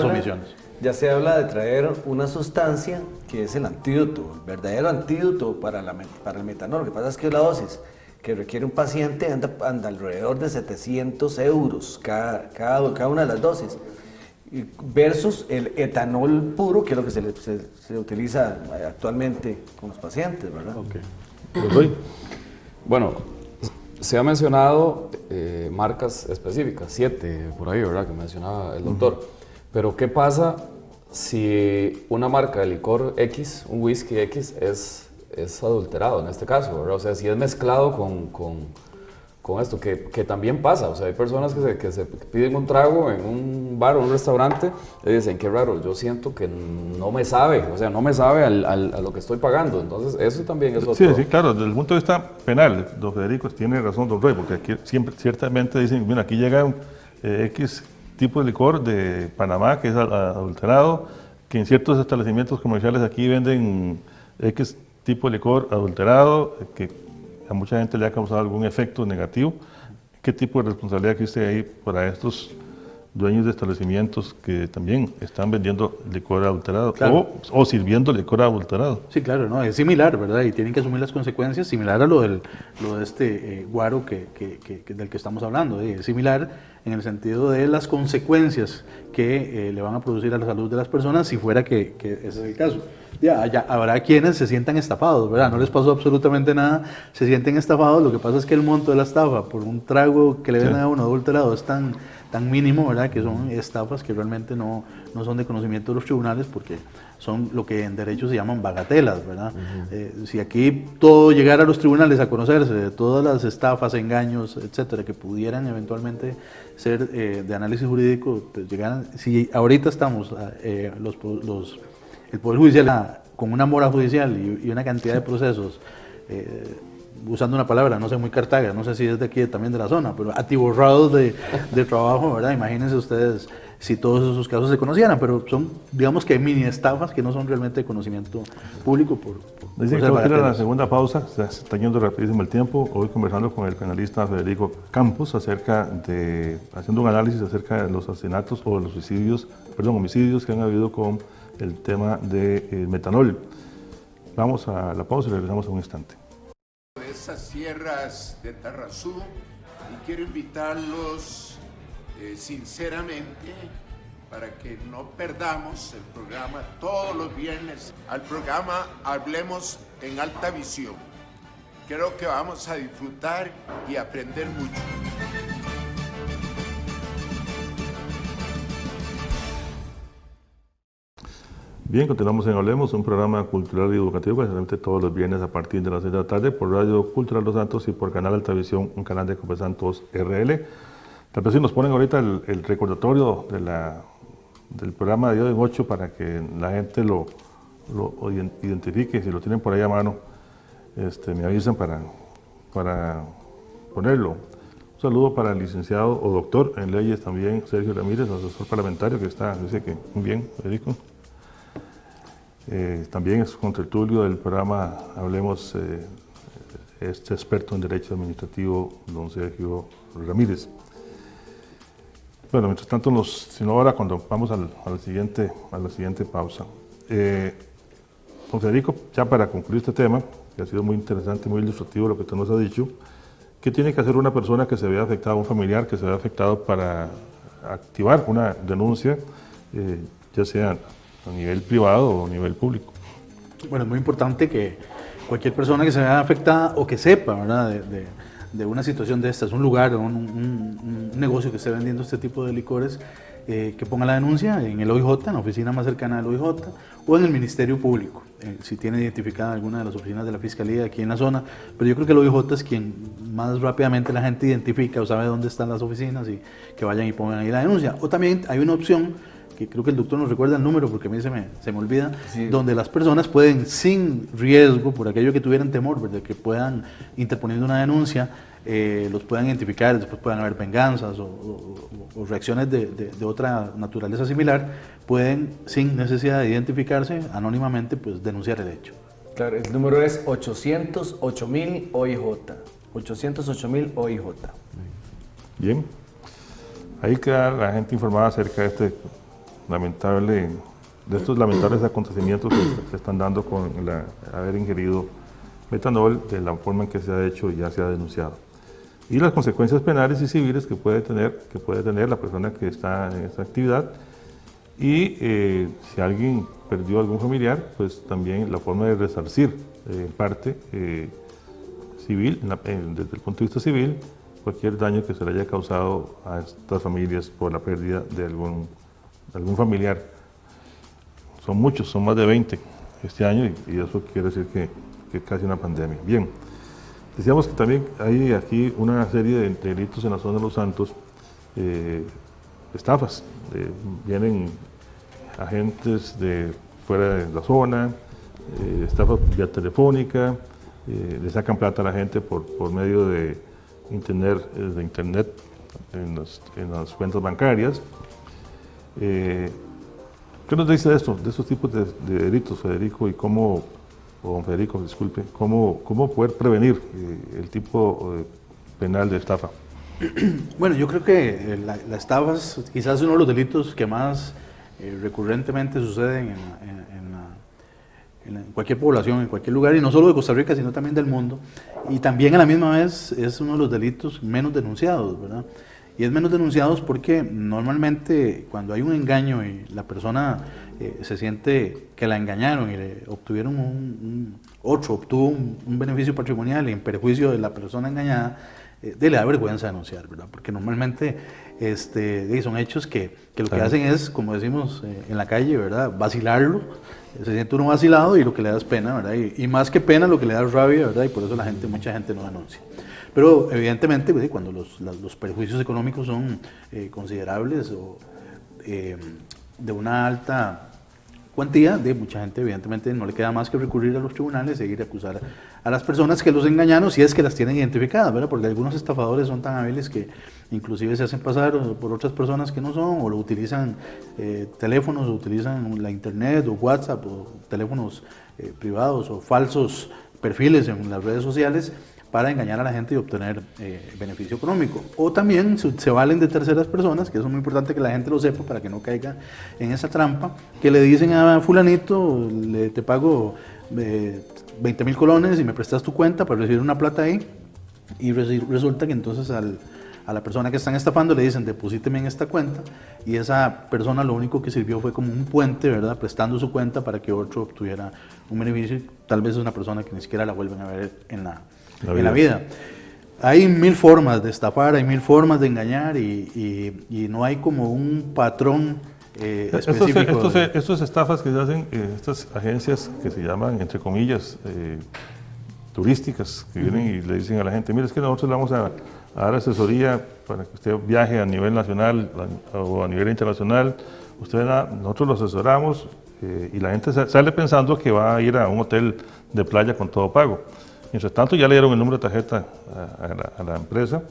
omisiones. Ya se habla de traer una sustancia que es el antídoto, el verdadero antídoto para el metanol. Lo que pasa es que la dosis que requiere un paciente anda alrededor de 700 euros cada una de las dosis, versus el etanol puro, que es lo que se utiliza actualmente con los pacientes, ¿verdad? Okay. Pues hoy, Bueno, se ha mencionado marcas específicas, 7 por ahí, ¿verdad? Que mencionaba el doctor. Pero ¿qué pasa si una marca de licor X, un whisky X, es adulterado en este caso, ¿verdad? O sea, si es mezclado con esto, que también pasa. O sea, hay personas que se piden un trago en un bar o un restaurante y dicen, qué raro, yo siento que no me sabe, o sea, no me sabe a lo que estoy pagando. Entonces, eso también es otro. sí, claro, desde el punto de vista penal, don Federico tiene razón, don Roy, porque aquí siempre, ciertamente dicen, mira, aquí llega un X tipo de licor de Panamá que es adulterado, que en ciertos establecimientos comerciales aquí venden X tipo de licor adulterado, que a mucha gente le ha causado algún efecto negativo. ¿Qué tipo de responsabilidad existe ahí para estos dueños de establecimientos que también están vendiendo licor adulterado, Claro, o sirviendo licor adulterado? Sí, claro, no, es similar, ¿verdad? Y tienen que asumir las consecuencias, similar a lo de este guaro del que estamos hablando. Es similar en el sentido de las consecuencias que le van a producir a la salud de las personas si fuera que ese es el caso. Ya habrá quienes se sientan estafados, ¿verdad? No les pasó absolutamente nada, se sienten estafados. Lo que pasa es que el monto de la estafa por un trago que le venden a uno adulterado es tan mínimo, ¿verdad? Que son estafas que realmente no son de conocimiento de los tribunales, porque son lo que en derecho se llaman bagatelas, ¿verdad? Si aquí todo llegara a los tribunales a conocerse de todas las estafas, engaños, etcétera, que pudieran eventualmente ser de análisis jurídico, pues llegaran, si ahorita estamos el Poder Judicial con una mora judicial y una cantidad de procesos, usando una palabra, no sé, muy Cartaga, no sé si es de aquí también de la zona, pero atiborrados de trabajo, ¿verdad? Imagínense ustedes si todos esos casos se conocieran, pero son, digamos que mini estafas que no son realmente de conocimiento público. Dicen que tengo que ir a la segunda pausa, se está yendo rapidísimo el tiempo. Hoy conversando con el penalista Federico Campos haciendo un análisis acerca de los asesinatos o los homicidios que han habido con el tema del metanol. Vamos a la pausa y regresamos en un instante. De esas sierras de Tarrazú, y quiero invitarlos sinceramente para que no perdamos el programa todos los viernes, al programa Hablemos en Alta Visión. Creo que vamos a disfrutar y aprender mucho. Bien, continuamos en Hablemos, un programa cultural y educativo que se transmite todos los viernes a partir de las 6 de la tarde por Radio Cultural Los Santos y por Canal Altavisión, un canal de Copesantos RL. Tal vez si nos ponen ahorita el recordatorio del programa de hoy en 8 para que la gente lo identifique, si lo tienen por ahí a mano, me avisan para ponerlo. Un saludo para el licenciado o doctor en leyes también, Sergio Ramírez, asesor parlamentario, que dice que muy bien, Federico. También es contertulio del programa Hablemos, este experto en Derecho Administrativo, don Sergio Ramírez. Bueno, mientras tanto, si no ahora, cuando vamos a la siguiente pausa. Don Federico, ya para concluir este tema, que ha sido muy interesante, muy ilustrativo lo que usted nos ha dicho, ¿qué tiene que hacer una persona que se vea afectada, un familiar que se vea afectado para activar una denuncia, ya sea a nivel privado o a nivel público? Bueno, es muy importante que cualquier persona que se vea afectada o que sepa, ¿verdad?, de una situación de estas, un lugar, un negocio que esté vendiendo este tipo de licores, que ponga la denuncia en el OIJ, en la oficina más cercana del OIJ, o en el Ministerio Público, si tiene identificada alguna de las oficinas de la Fiscalía aquí en la zona. Pero yo creo que el OIJ es quien más rápidamente la gente identifica o sabe dónde están las oficinas y que vayan y pongan ahí la denuncia. O también hay una opción, que creo que el doctor nos recuerda el número porque a mí se me olvida, sí, donde las personas pueden, sin riesgo, por aquello que tuvieran temor, ¿verdad?, que puedan, interponiendo una denuncia, los puedan identificar, después puedan haber venganzas o reacciones de otra naturaleza similar, pueden, sin necesidad de identificarse, anónimamente, pues denunciar el hecho. Claro, el número es 808.000 OIJ. 808.000 OIJ. Bien. Ahí queda la gente informada acerca de estos lamentables acontecimientos que se están dando con haber ingerido metanol, de la forma en que se ha hecho y ya se ha denunciado. Y las consecuencias penales y civiles que puede tener la persona que está en esta actividad. Y si alguien perdió algún familiar, pues también la forma de resarcir en parte civil, desde el punto de vista civil, cualquier daño que se le haya causado a estas familias por la pérdida de algún familiar. Son muchos, son más de 20 este año, y eso quiere decir que es casi una pandemia. Bien, decíamos que también hay aquí una serie de delitos en la zona de Los Santos, estafas. Vienen agentes de fuera de la zona, estafas vía telefónica, le sacan plata a la gente por medio de internet en las cuentas bancarias. ¿Qué nos dice de estos tipos de delitos, Federico, y don Federico, disculpe, cómo poder prevenir el tipo penal de estafa? Bueno, yo creo que la estafa es quizás uno de los delitos que más recurrentemente suceden en cualquier población, en cualquier lugar, y no solo de Costa Rica, sino también del mundo. Y también a la misma vez es uno de los delitos menos denunciados, ¿verdad? Y es menos denunciados porque normalmente cuando hay un engaño y la persona se siente que la engañaron y le obtuvieron obtuvo un beneficio patrimonial en perjuicio de la persona engañada, le da vergüenza denunciar, ¿verdad? Porque normalmente son hechos que lo que hacen es, como decimos en la calle, ¿verdad?, vacilarlo. Se siente uno vacilado y lo que le da es pena, ¿verdad? Y más que pena, lo que le da es rabia, ¿verdad? Y por eso mucha gente no denuncia. Pero evidentemente, ¿verdad?, cuando los perjuicios económicos son considerables o de una alta cuantía, mucha gente evidentemente no le queda más que recurrir a los tribunales e ir a acusar a las personas que los engañaron, si es que las tienen identificadas, ¿verdad? Porque algunos estafadores son tan hábiles que inclusive se hacen pasar por otras personas que no son, o lo utilizan teléfonos, o utilizan la internet, o WhatsApp, o teléfonos privados, o falsos perfiles en las redes sociales para engañar a la gente y obtener beneficio económico. O también se valen de terceras personas, que eso es muy importante que la gente lo sepa para que no caiga en esa trampa, que le dicen a fulanito, te pago 20.000 colones y me prestas tu cuenta para recibir una plata ahí, y resulta que entonces a la persona que están estafando le dicen, deposíteme en esta cuenta, y esa persona lo único que sirvió fue como un puente, ¿verdad?, prestando su cuenta para que otro obtuviera un beneficio, tal vez es una persona que ni siquiera la vuelven a ver en la vida. Hay 1000 formas de estafar, hay 1000 formas de engañar, y no hay como un patrón específico. Estas estafas que se hacen, estas agencias que se llaman, entre comillas, turísticas, que vienen y le dicen a la gente, mira, es que nosotros le vamos a dar asesoría para que usted viaje a nivel nacional o a nivel internacional, nosotros lo asesoramos, y la gente sale pensando que va a ir a un hotel de playa con todo pago. Mientras tanto, ya le dieron el número de tarjeta a la empresa.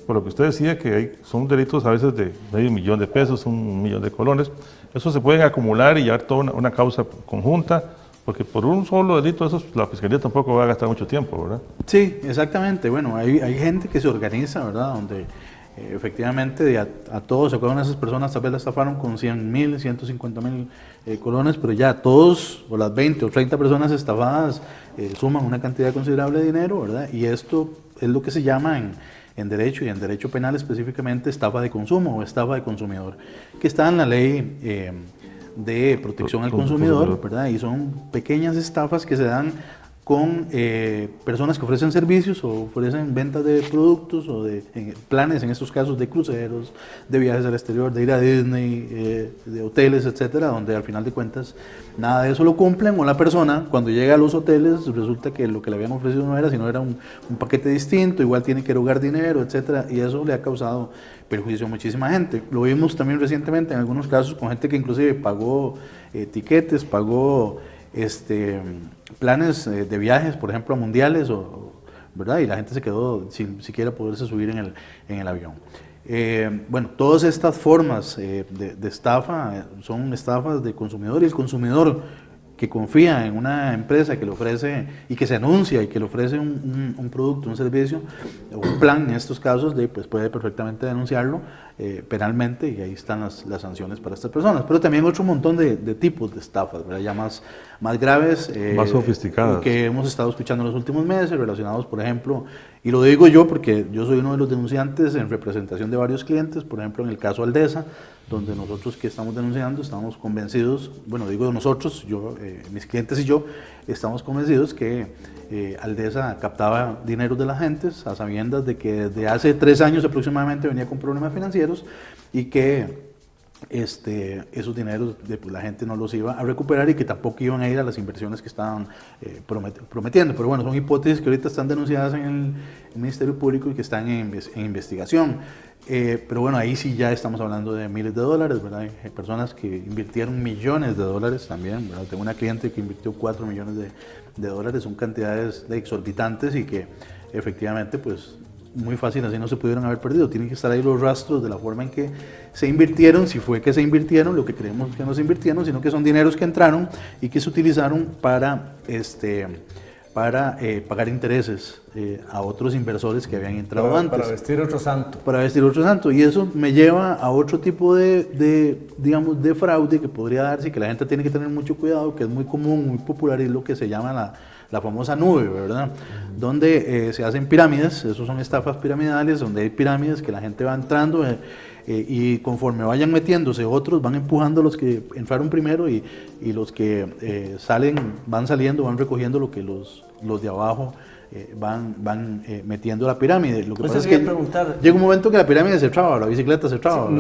Por lo que usted decía, que son delitos a veces de $500,000 de pesos, 1.000.000 de colones. Eso se pueden acumular y llevar toda una causa conjunta, porque por un solo delito, la Fiscalía tampoco va a gastar mucho tiempo, ¿verdad? Sí, exactamente. Bueno, hay gente que se organiza, ¿verdad?, donde efectivamente a todos, ¿se acuerdan de esas personas? Tal vez la estafaron con 100.000, 150.000 colones, pero ya todos, o las 20 o 30 personas estafadas, suman una cantidad considerable de dinero, ¿verdad? Y esto es lo que se llama en derecho, y en derecho penal específicamente, estafa de consumo o estafa de consumidor, que está en la ley de protección al consumidor, ¿verdad? Y son pequeñas estafas que se dan con personas que ofrecen servicios o ofrecen ventas de productos o de planes, en estos casos de cruceros, de viajes al exterior, de ir a Disney, de hoteles, etcétera, donde al final de cuentas nada de eso lo cumplen, o la persona cuando llega a los hoteles resulta que lo que le habían ofrecido no era, sino era un paquete distinto, igual tiene que erogar dinero, etcétera, y eso le ha causado perjuicio a muchísima gente. Lo vimos también recientemente en algunos casos con gente que inclusive pagó tiquetes, pagó planes de viajes, por ejemplo, a mundiales, ¿verdad? Y la gente se quedó sin siquiera poderse subir en el avión. Bueno, todas estas formas de estafa son estafas de consumidor, y el consumidor que confía en una empresa que le ofrece y que se anuncia y que le ofrece un producto, un servicio o un plan, en estos casos, pues puede perfectamente denunciarlo penalmente, y ahí están las sanciones para estas personas. Pero también otro montón de tipos de estafas, ¿verdad? Ya más graves, más sofisticadas, que hemos estado escuchando en los últimos meses, relacionados, por ejemplo, y lo digo yo porque yo soy uno de los denunciantes en representación de varios clientes, por ejemplo, en el caso Aldesa, donde nosotros que estamos denunciando estamos convencidos, bueno, digo nosotros, yo, mis clientes y yo, estamos convencidos que Aldesa captaba dinero de las gentes a sabiendas de que desde hace 3 años aproximadamente venía con problemas financieros, y que esos dineros pues, la gente no los iba a recuperar, y que tampoco iban a ir a las inversiones que estaban prometiendo. Pero bueno, son hipótesis que ahorita están denunciadas en el Ministerio Público y que están en investigación. Pero bueno, ahí sí ya estamos hablando de miles de dólares, ¿verdad? Hay personas que invirtieron millones de dólares también, ¿verdad? Tengo una cliente que invirtió 4 millones de dólares, son cantidades exorbitantes, y que efectivamente pues muy fácil así no se pudieron haber perdido. Tienen que estar ahí los rastros de la forma en que se invirtieron, si fue que se invirtieron, lo que creemos que no se invirtieron, sino que son dineros que entraron y que se utilizaron para pagar intereses a otros inversores que habían entrado antes. Para vestir otro santo. Para vestir otro santo. Y eso me lleva a otro tipo digamos, de fraude que podría darse, y que la gente tiene que tener mucho cuidado, que es muy común, muy popular, y es lo que se llama la famosa nube, ¿verdad? Donde se hacen pirámides, esos son estafas piramidales, donde hay pirámides que la gente va entrando y conforme vayan metiéndose otros, van empujando a los que entraron primero, y los que van saliendo, van recogiendo lo que los de abajo van metiendo a la pirámide. Lo que pasa es que llega un momento que la pirámide se traba, la bicicleta se traba. Sí,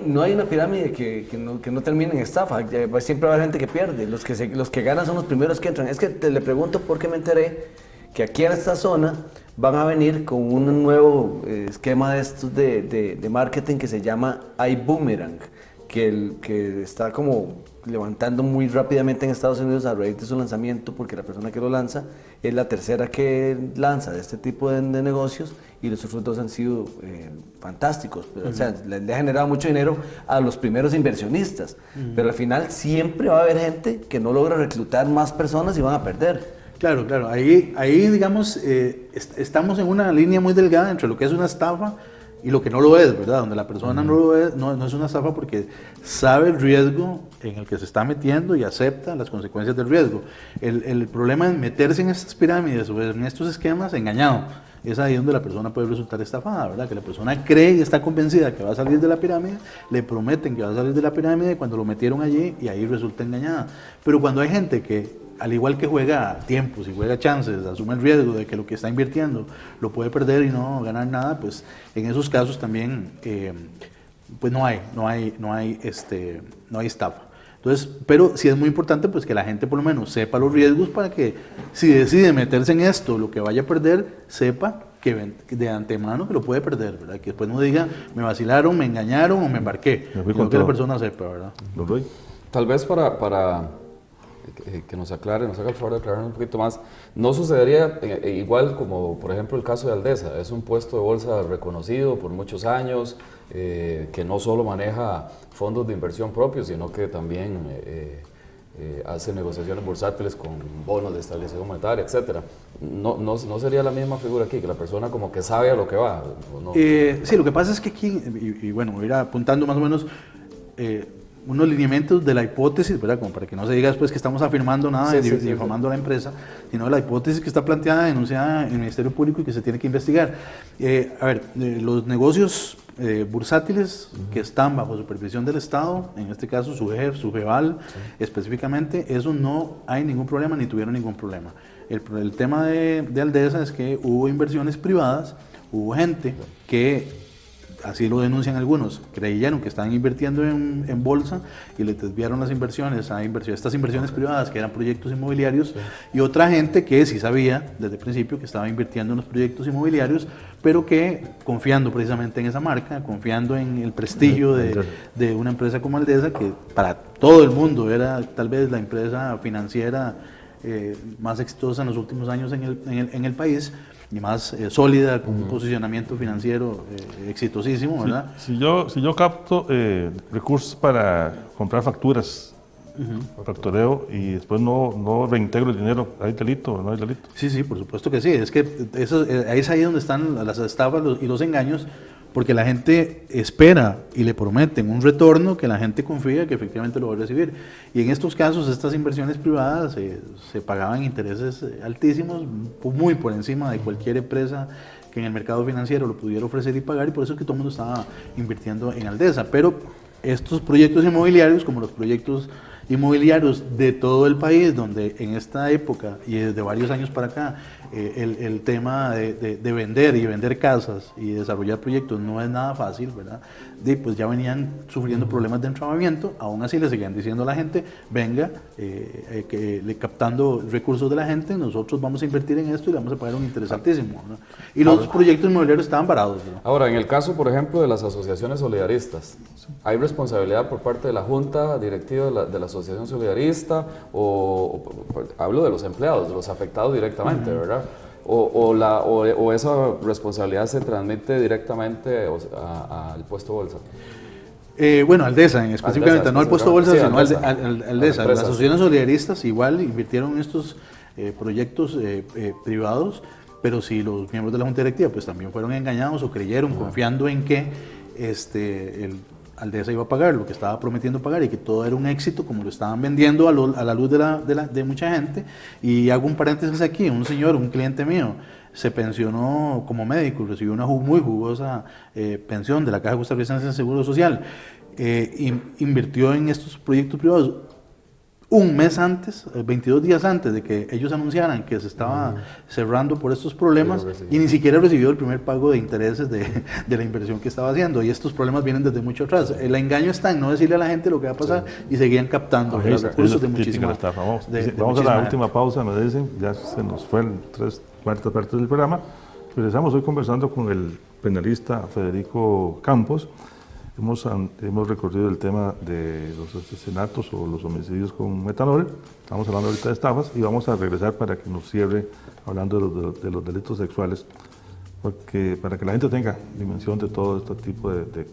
no hay una pirámide que no termine en estafa, siempre va a haber gente que pierde, los que ganan son los primeros que entran. Es que le pregunto porque me enteré que aquí en esta zona van a venir con un nuevo esquema de estos de marketing que se llama iBoomerang, que está como levantando muy rápidamente en Estados Unidos a raíz de su lanzamiento, porque la persona que lo lanza es la tercera que lanza de este tipo de negocios, y los otros 2 han sido fantásticos. O sea, le ha generado mucho dinero a los primeros inversionistas, pero al final siempre va a haber gente que no logra reclutar más personas y van a perder. Claro, ahí digamos, estamos en una línea muy delgada entre lo que es una estafa y lo que no lo es, ¿verdad? Donde la persona no lo es, no es una estafa porque sabe el riesgo en el que se está metiendo y acepta las consecuencias del riesgo. El problema es meterse en estas pirámides o en estos esquemas engañado. Es ahí donde la persona puede resultar estafada, ¿verdad? Que la persona cree y está convencida que va a salir de la pirámide, le prometen que va a salir de la pirámide cuando lo metieron allí, y ahí resulta engañada. Pero cuando hay gente que, al igual que juega tiempos y juega chances, asume el riesgo de que lo que está invirtiendo lo puede perder y no ganar nada, pues en esos casos también pues no hay estafa. Entonces, pero sí es muy importante pues que la gente por lo menos sepa los riesgos, para que si decide meterse en esto, lo que vaya a perder, sepa que de antemano que lo puede perder, ¿verdad? Que después no diga, me vacilaron, me engañaron o me embarqué, sino que la persona sepa, ¿verdad? Tal vez para que nos aclare, nos haga el favor de aclarar un poquito más, no sucedería igual como por ejemplo el caso de Aldesa. Es un puesto de bolsa reconocido por muchos años, que no solo maneja fondos de inversión propios, sino que también hace negociaciones bursátiles con bonos de estabilización monetaria, etcétera. No sería la misma figura aquí, que la persona como que sabe a lo que va, ¿o no? Sí, lo que pasa es que aquí, y bueno, voy a ir apuntando más o menos unos lineamientos de la hipótesis, ¿verdad? Como para que no se diga después que estamos afirmando nada y difamando a la empresa, sino de la hipótesis que está planteada, denunciada en el Ministerio Público y que se tiene que investigar. Los negocios bursátiles que están bajo supervisión del Estado, en este caso su GEF, su GEVAL específicamente, eso no hay ningún problema ni tuvieron ningún problema. El tema de Aldesa es que hubo inversiones privadas, hubo gente que, así lo denuncian algunos, creyeron que estaban invirtiendo en bolsa y le desviaron las inversiones a estas inversiones privadas que eran proyectos inmobiliarios, y otra gente que sí sabía desde el principio que estaba invirtiendo en los proyectos inmobiliarios, pero que confiando precisamente en esa marca, confiando en el prestigio de una empresa como Aldesa, que para todo el mundo era tal vez la empresa financiera más exitosa en los últimos años en el país, y más sólida, con un posicionamiento financiero exitosísimo, ¿verdad? Si yo capto recursos para comprar facturas, factoreo, y después no reintegro el dinero, ¿hay delito o no hay delito? Sí, por supuesto que sí. Es que ahí es ahí donde están las estafas y los engaños, porque la gente espera y le prometen un retorno que la gente confía que efectivamente lo va a recibir. Y en estos casos, estas inversiones privadas se pagaban intereses altísimos, muy por encima de cualquier empresa que en el mercado financiero lo pudiera ofrecer y pagar, y por eso es que todo el mundo estaba invirtiendo en Aldesa. Pero estos proyectos inmobiliarios, como los proyectos inmobiliarios de todo el país, donde en esta época y desde varios años para acá el tema de vender casas y desarrollar proyectos no es nada fácil, ¿verdad? Pues ya venían sufriendo problemas de entrabamiento. Aún así le seguían diciendo a la gente, venga, captando recursos de la gente, nosotros vamos a invertir en esto y le vamos a pagar un interés altísimo, ¿no? Y los proyectos inmobiliarios estaban parados, ¿no? Ahora, en el caso, por ejemplo, de las asociaciones solidaristas, ¿hay responsabilidad por parte de la junta directiva de la asociación solidarista? Hablo de los empleados, de los afectados directamente, ¿verdad? O esa responsabilidad se transmite directamente al puesto bolsa. Bueno, Aldesa específicamente, Aldesa, no al puesto bolsa, sí, sino Aldesa. Aldesa. Las asociaciones solidaristas igual invirtieron en estos proyectos privados, pero si los miembros de la junta directiva pues también fueron engañados o creyeron, confiando en que Aldesa iba a pagar lo que estaba prometiendo pagar y que todo era un éxito, como lo estaban vendiendo a la luz de mucha gente. Y hago un paréntesis aquí, un cliente mío, se pensionó como médico, recibió una muy jugosa pensión de la Caja Costarricense de Seguro Social, invirtió en estos proyectos privados un mes antes, 22 días antes de que ellos anunciaran que se estaba cerrando por estos problemas, y ni siquiera recibió el primer pago de intereses de la inversión que estaba haciendo. Y estos problemas vienen desde mucho atrás. El engaño está en no decirle a la gente lo que va a pasar y seguían captando los recursos de muchísimas. Vamos a la última pausa, me dicen, ya se nos fueron 3/4 partes del programa. Regresamos hoy conversando con el penalista Federico Campos. Hemos recorrido el tema de los asesinatos o los homicidios con metanol. Estamos hablando ahorita de estafas y vamos a regresar para que nos cierre hablando de los delitos sexuales, porque para que la gente tenga dimensión de todo este tipo de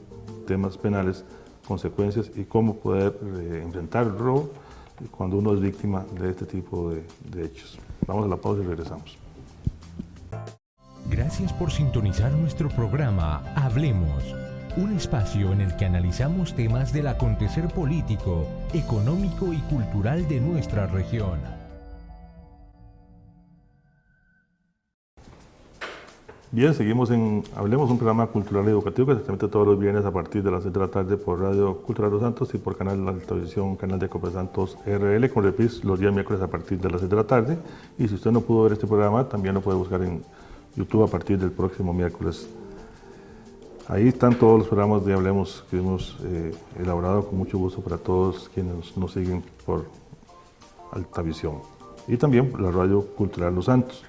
temas penales, consecuencias y cómo poder enfrentar el robo cuando uno es víctima de este tipo de hechos. Vamos a la pausa y regresamos. Gracias por sintonizar nuestro programa Hablemos, un espacio en el que analizamos temas del acontecer político, económico y cultural de nuestra región. Bien, seguimos en Hablemos, un programa cultural y educativo que se transmite todos los viernes a partir de las 6 de la tarde por Radio Cultural Los Santos y por Canal de Televisión, Canal de Copa Santos RL, con reprise los días miércoles a partir de las 6 de la tarde. Y si usted no pudo ver este programa, también lo puede buscar en YouTube a partir del próximo miércoles. Ahí están todos los programas de Hablemos que hemos elaborado con mucho gusto para todos quienes nos siguen por Altavisión y también por la Radio Cultural Los Santos.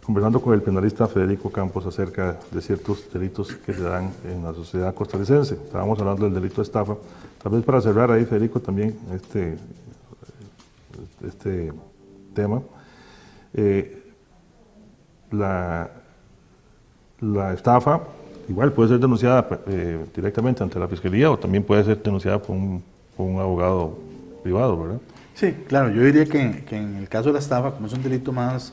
Conversando con el penalista Federico Campos acerca de ciertos delitos que se dan en la sociedad costarricense. Estábamos hablando del delito de estafa. Tal vez para cerrar ahí, Federico, también este tema. La estafa igual puede ser denunciada directamente ante la Fiscalía o también puede ser denunciada por un abogado privado, ¿verdad? Sí, claro, yo diría que en el caso de la estafa, como es un delito más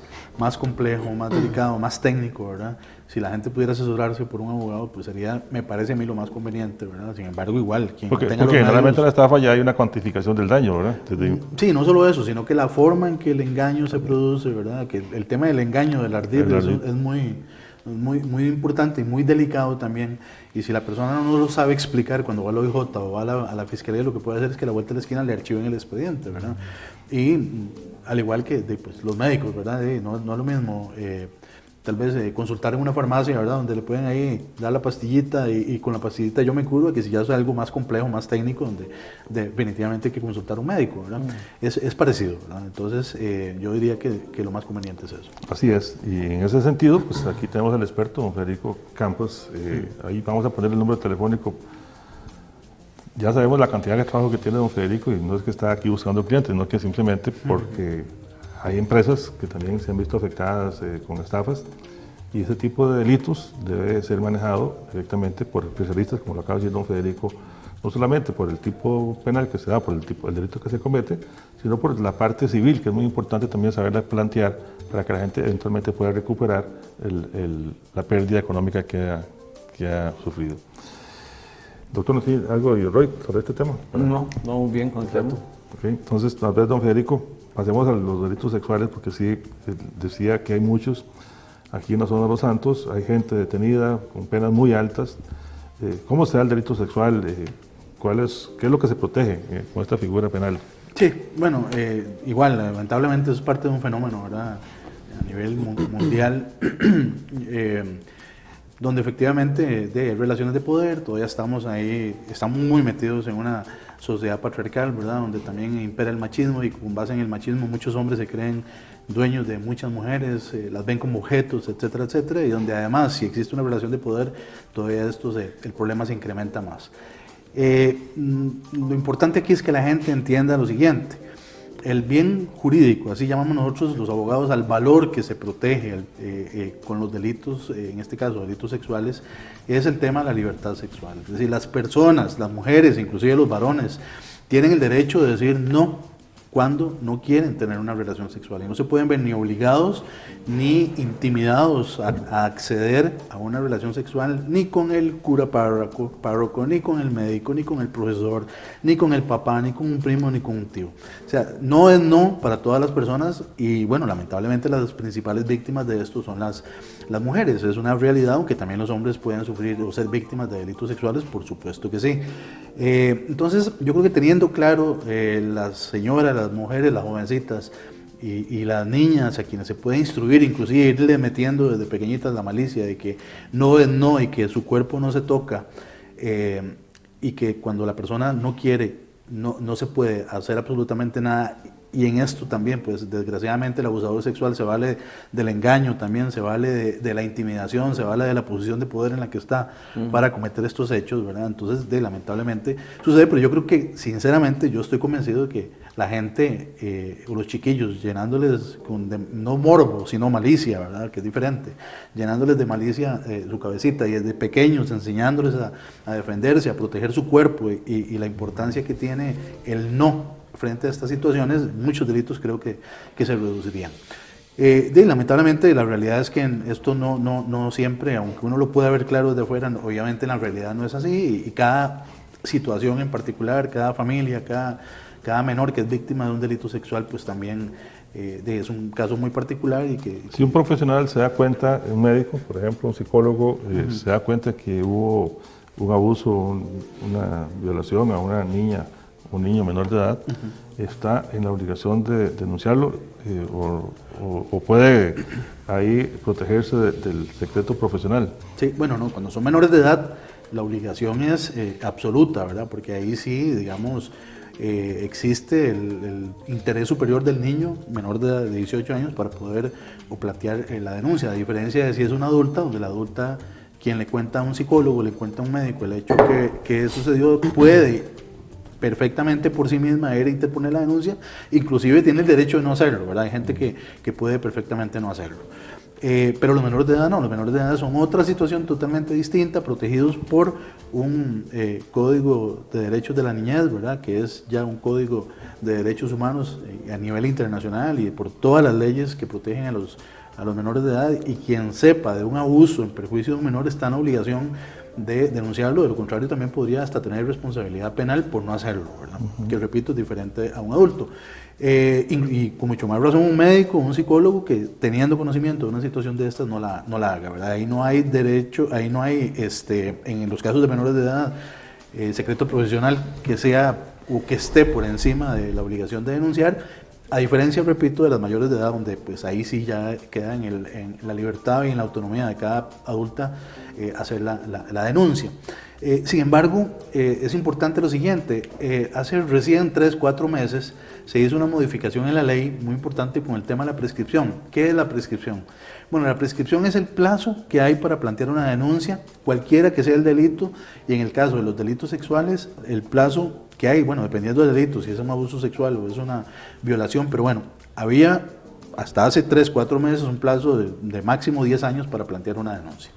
complejo, más delicado, más técnico, ¿verdad? Si la gente pudiera asesorarse por un abogado, pues sería, me parece a mí, lo más conveniente, ¿verdad? Sin embargo, igual, porque generalmente en la estafa ya hay una cuantificación del daño, ¿verdad? Sí, no solo eso, sino que la forma en que el engaño se produce, ¿verdad? Que el tema del engaño, del ardid, es muy importante y muy delicado también. Y si la persona no lo sabe explicar cuando va al OIJ o va a la Fiscalía, lo que puede hacer es que a la vuelta de la esquina le archiven el expediente, ¿verdad? Y al igual que pues, los médicos, ¿verdad? No es lo mismo tal vez consultar en una farmacia, ¿verdad? Donde le pueden ahí dar la pastillita y con la pastillita yo me curo, que si ya es algo más complejo, más técnico, donde definitivamente hay que consultar a un médico, ¿verdad? Es parecido, ¿verdad? Entonces yo diría que lo más conveniente es eso. Así es, y en ese sentido, pues aquí tenemos al experto, don Federico Campos, ahí vamos a poner el número telefónico. Ya sabemos la cantidad de trabajo que tiene don Federico y no es que está aquí buscando clientes, no que simplemente porque hay empresas que también se han visto afectadas con estafas y ese tipo de delitos debe ser manejado directamente por especialistas, como lo acaba de decir don Federico, no solamente por el tipo penal que se da, por el delito que se comete, sino por la parte civil, que es muy importante también saberla plantear para que la gente eventualmente pueda recuperar la pérdida económica que ha sufrido. Doctor, ¿no tiene algo de Roy sobre este tema? No, bien con el tema. Okay. Entonces, tal vez, don Federico, pasemos a los delitos sexuales, porque sí, decía que hay muchos. Aquí en la zona de Los Santos hay gente detenida con penas muy altas. ¿Cómo se da el delito sexual? ¿Qué es lo que se protege con esta figura penal? Sí, bueno, igual, lamentablemente eso es parte de un fenómeno, ¿verdad? A nivel mundial, donde efectivamente de relaciones de poder, todavía estamos ahí, estamos muy metidos en una sociedad patriarcal, ¿verdad? Donde también impera el machismo y con base en el machismo muchos hombres se creen dueños de muchas mujeres, las ven como objetos, etcétera, etcétera, y donde además si existe una relación de poder, todavía el problema se incrementa más. Lo importante aquí es que la gente entienda lo siguiente: el bien jurídico, así llamamos nosotros los abogados al valor que se protege con los delitos, en este caso delitos sexuales, es el tema de la libertad sexual. Es decir, las personas, las mujeres, inclusive los varones, tienen el derecho de decir no cuando no quieren tener una relación sexual y no se pueden ver ni obligados ni intimidados a acceder a una relación sexual ni con el cura párroco, ni con el médico, ni con el profesor, ni con el papá, ni con un primo, ni con un tío. O sea, no es no para todas las personas y bueno, lamentablemente las principales víctimas de esto son las mujeres. Es una realidad, aunque también los hombres pueden sufrir o ser víctimas de delitos sexuales, por supuesto que sí. Entonces, yo creo que teniendo claro las señoras, las mujeres, las jovencitas y las niñas a quienes se puede instruir, inclusive irle metiendo desde pequeñitas la malicia de que no es no y que su cuerpo no se toca y que cuando la persona no quiere, no se puede hacer absolutamente nada. Y en esto también, pues desgraciadamente el abusador sexual se vale del engaño también, se vale de la intimidación, se vale de la posición de poder en la que está para cometer estos hechos, ¿verdad? Entonces, lamentablemente sucede, pero yo creo que, sinceramente, yo estoy convencido de que la gente, o los chiquillos, llenándoles no morbo, sino malicia, ¿verdad? Que es diferente, llenándoles de malicia su cabecita y desde pequeños enseñándoles a defenderse, a proteger su cuerpo y la importancia que tiene el no frente a estas situaciones, muchos delitos creo que se reducirían. Lamentablemente la realidad es que esto no siempre, aunque uno lo pueda ver claro desde afuera, obviamente en la realidad no es así y cada situación en particular, cada familia, cada menor que es víctima de un delito sexual, pues también es un caso muy particular y que... Si un profesional se da cuenta, un médico, por ejemplo, un psicólogo, se da cuenta que hubo un abuso, una violación a una niña, un niño menor de edad, está en la obligación de denunciarlo o puede ahí protegerse del secreto profesional. Sí, bueno, no, cuando son menores de edad la obligación es absoluta, ¿verdad? Porque ahí sí, digamos, existe el interés superior del niño menor de 18 años para poder plantear la denuncia, a diferencia de si es una adulta, donde la adulta, quien le cuenta a un psicólogo, le cuenta a un médico el hecho que sucedió, puede perfectamente por sí misma ir a interponer la denuncia, inclusive tiene el derecho de no hacerlo, ¿verdad? Hay gente que puede perfectamente no hacerlo. Pero los menores de edad no, los menores de edad son otra situación totalmente distinta, protegidos por un código de derechos de la niñez, ¿verdad? Que es ya un código de derechos humanos a nivel internacional y por todas las leyes que protegen a los menores de edad, y quien sepa de un abuso en perjuicio de un menor está en obligación de denunciarlo, de lo contrario también podría hasta tener responsabilidad penal por no hacerlo, ¿verdad? Que repito, es diferente a un adulto. Y con mucho más razón un médico, un psicólogo que teniendo conocimiento de una situación de estas no la haga, ¿verdad? Ahí no hay derecho, ahí no hay, en los casos de menores de edad, secreto profesional que sea o que esté por encima de la obligación de denunciar, A diferencia, repito, de las mayores de edad, donde pues ahí sí ya queda en la libertad y en la autonomía de cada adulta hacer la denuncia. Sin embargo, es importante lo siguiente, hace recién 3-4 meses se hizo una modificación en la ley muy importante con el tema de la prescripción. ¿Qué es la prescripción? Bueno, la prescripción es el plazo que hay para plantear una denuncia, cualquiera que sea el delito, y en el caso de los delitos sexuales, el plazo que hay, bueno, dependiendo del delito, si es un abuso sexual o es una violación, pero bueno, había hasta hace 3-4 meses un plazo de máximo 10 años para plantear una denuncia.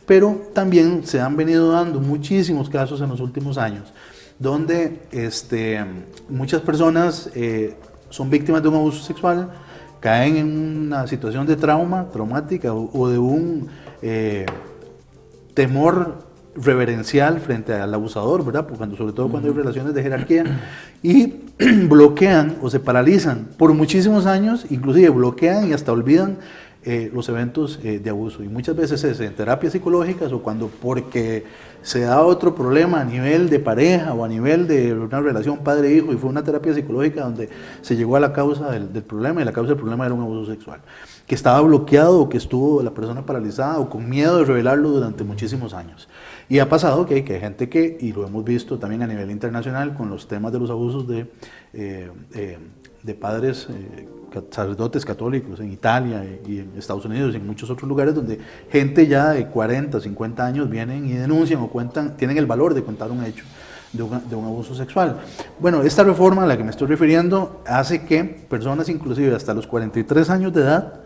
Pero también se han venido dando muchísimos casos en los últimos años donde muchas personas son víctimas de un abuso sexual, caen en una situación de traumática o de un temor reverencial frente al abusador, ¿verdad? Sobre todo cuando hay relaciones de jerarquía, y bloquean o se paralizan por muchísimos años, inclusive bloquean y hasta olvidan los eventos de abuso. Y muchas veces es en terapias psicológicas o cuando porque se da otro problema a nivel de pareja o a nivel de una relación padre-hijo y fue una terapia psicológica donde se llegó a la causa del problema, y la causa del problema era un abuso sexual, que estaba bloqueado o que estuvo la persona paralizada o con miedo de revelarlo durante muchísimos años. Y ha pasado que hay gente que, y lo hemos visto también a nivel internacional con los temas de los abusos de padres sacerdotes católicos en Italia y en Estados Unidos y en muchos otros lugares donde gente ya de 40, 50 años vienen y denuncian o cuentan, tienen el valor de contar un hecho de un abuso sexual. Bueno, esta reforma a la que me estoy refiriendo hace que personas inclusive hasta los 43 años de edad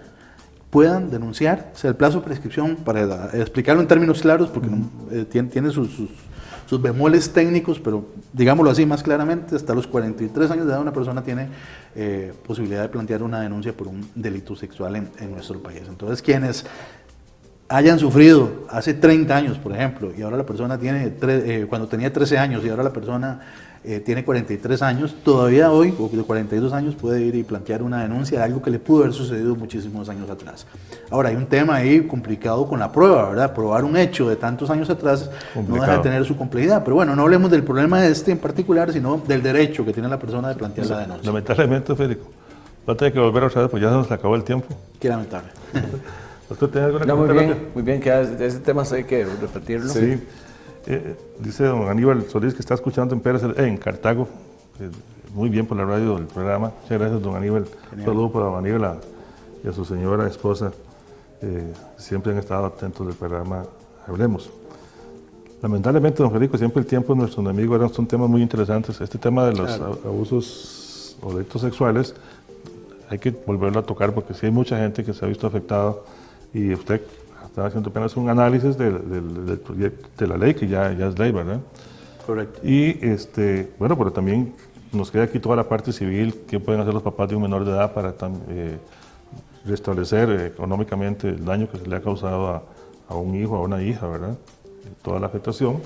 puedan denunciar. O sea, el plazo de prescripción, para explicarlo en términos claros, porque tiene sus bemoles técnicos, pero digámoslo así más claramente, hasta los 43 años de edad una persona tiene posibilidad de plantear una denuncia por un delito sexual en nuestro país. Entonces, quienes hayan sufrido hace 30 años, por ejemplo, y ahora la persona tiene, cuando tenía 13 años y ahora la persona tiene 43 años, todavía hoy, o de 42 años, puede ir y plantear una denuncia de algo que le pudo haber sucedido muchísimos años atrás. Ahora, hay un tema ahí complicado con la prueba, ¿verdad? Probar un hecho de tantos años atrás no deja de tener su complejidad. Pero bueno, no hablemos del problema en particular, sino del derecho que tiene la persona de plantear la denuncia. Lamentablemente, Federico, va a tener que volver otra vez, pues ya se nos acabó el tiempo. Qué lamentable. ¿Usted tiene alguna muy bien, que ese tema hay que repetirlo. Sí. Dice don Aníbal Solís que está escuchando en Cartago, muy bien por la radio del programa. Muchas gracias, don Aníbal. Un saludo para don Aníbal y a su señora esposa. Siempre han estado atentos del programa Hablemos. Lamentablemente, don Federico, siempre el tiempo es nuestro enemigo. Son temas muy interesantes. Este tema de los abusos o delitos sexuales hay que volverlo a tocar porque sí hay mucha gente que se ha visto afectada, y usted estaba haciendo apenas un análisis de la ley, que ya es ley, ¿verdad? Correcto. Y bueno, pero también nos queda aquí toda la parte civil, qué pueden hacer los papás de un menor de edad para restablecer económicamente el daño que se le ha causado a un hijo, a una hija, ¿verdad? Toda la afectación.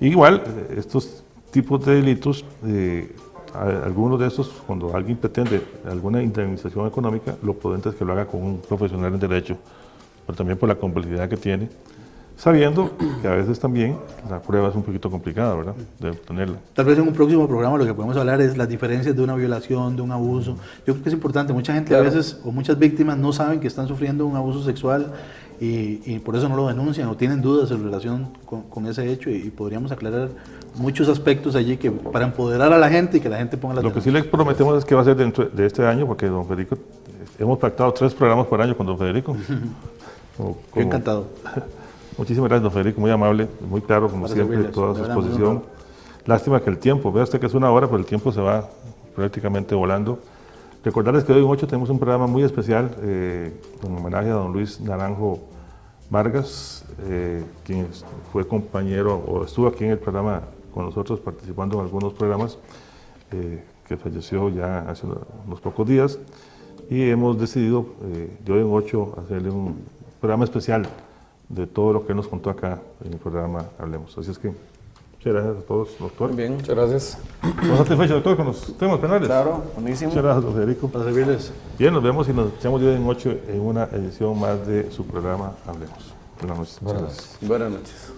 Igual, estos tipos de delitos, algunos de estos, cuando alguien pretende alguna indemnización económica, lo prudente es que lo haga con un profesional en derecho, pero también por la complejidad que tiene, sabiendo que a veces también la prueba es un poquito complicada, ¿verdad?, de obtenerla. Tal vez en un próximo programa lo que podemos hablar es las diferencias de una violación, de un abuso. Yo creo que es importante, mucha gente a veces, o muchas víctimas no saben que están sufriendo un abuso sexual y por eso no lo denuncian o tienen dudas en relación con ese hecho, y podríamos aclarar muchos aspectos allí que para empoderar a la gente y que la gente ponga las denuncias. Lo que sí le prometemos es que va a ser dentro de este año, porque don Federico, hemos pactado 3 programas por año con don Federico. Qué encantado. Muchísimas gracias, don Federico, muy amable, muy claro, como siempre, toda su exposición. Lástima que el tiempo, vea usted que es 1 hora, pero el tiempo se va prácticamente volando. Recordarles que hoy en 8 tenemos un programa muy especial, en homenaje a don Luis Naranjo Vargas, quien fue compañero o estuvo aquí en el programa con nosotros participando en algunos programas, que falleció ya hace unos pocos días, y hemos decidido de hoy en 8 hacerle un programa especial de todo lo que nos contó acá en el programa Hablemos. Así es que muchas gracias a todos, doctor. Muy bien. Muchas gracias. ¿Estamos satisfechos, doctor, con los temas penales? Claro, buenísimo. Muchas gracias, don Federico. Para servirles. Bien, nos vemos y nos echamos de hoy en 8 en una edición más de su programa Hablemos. Buenas noches. Buenas noches. Buenas noches.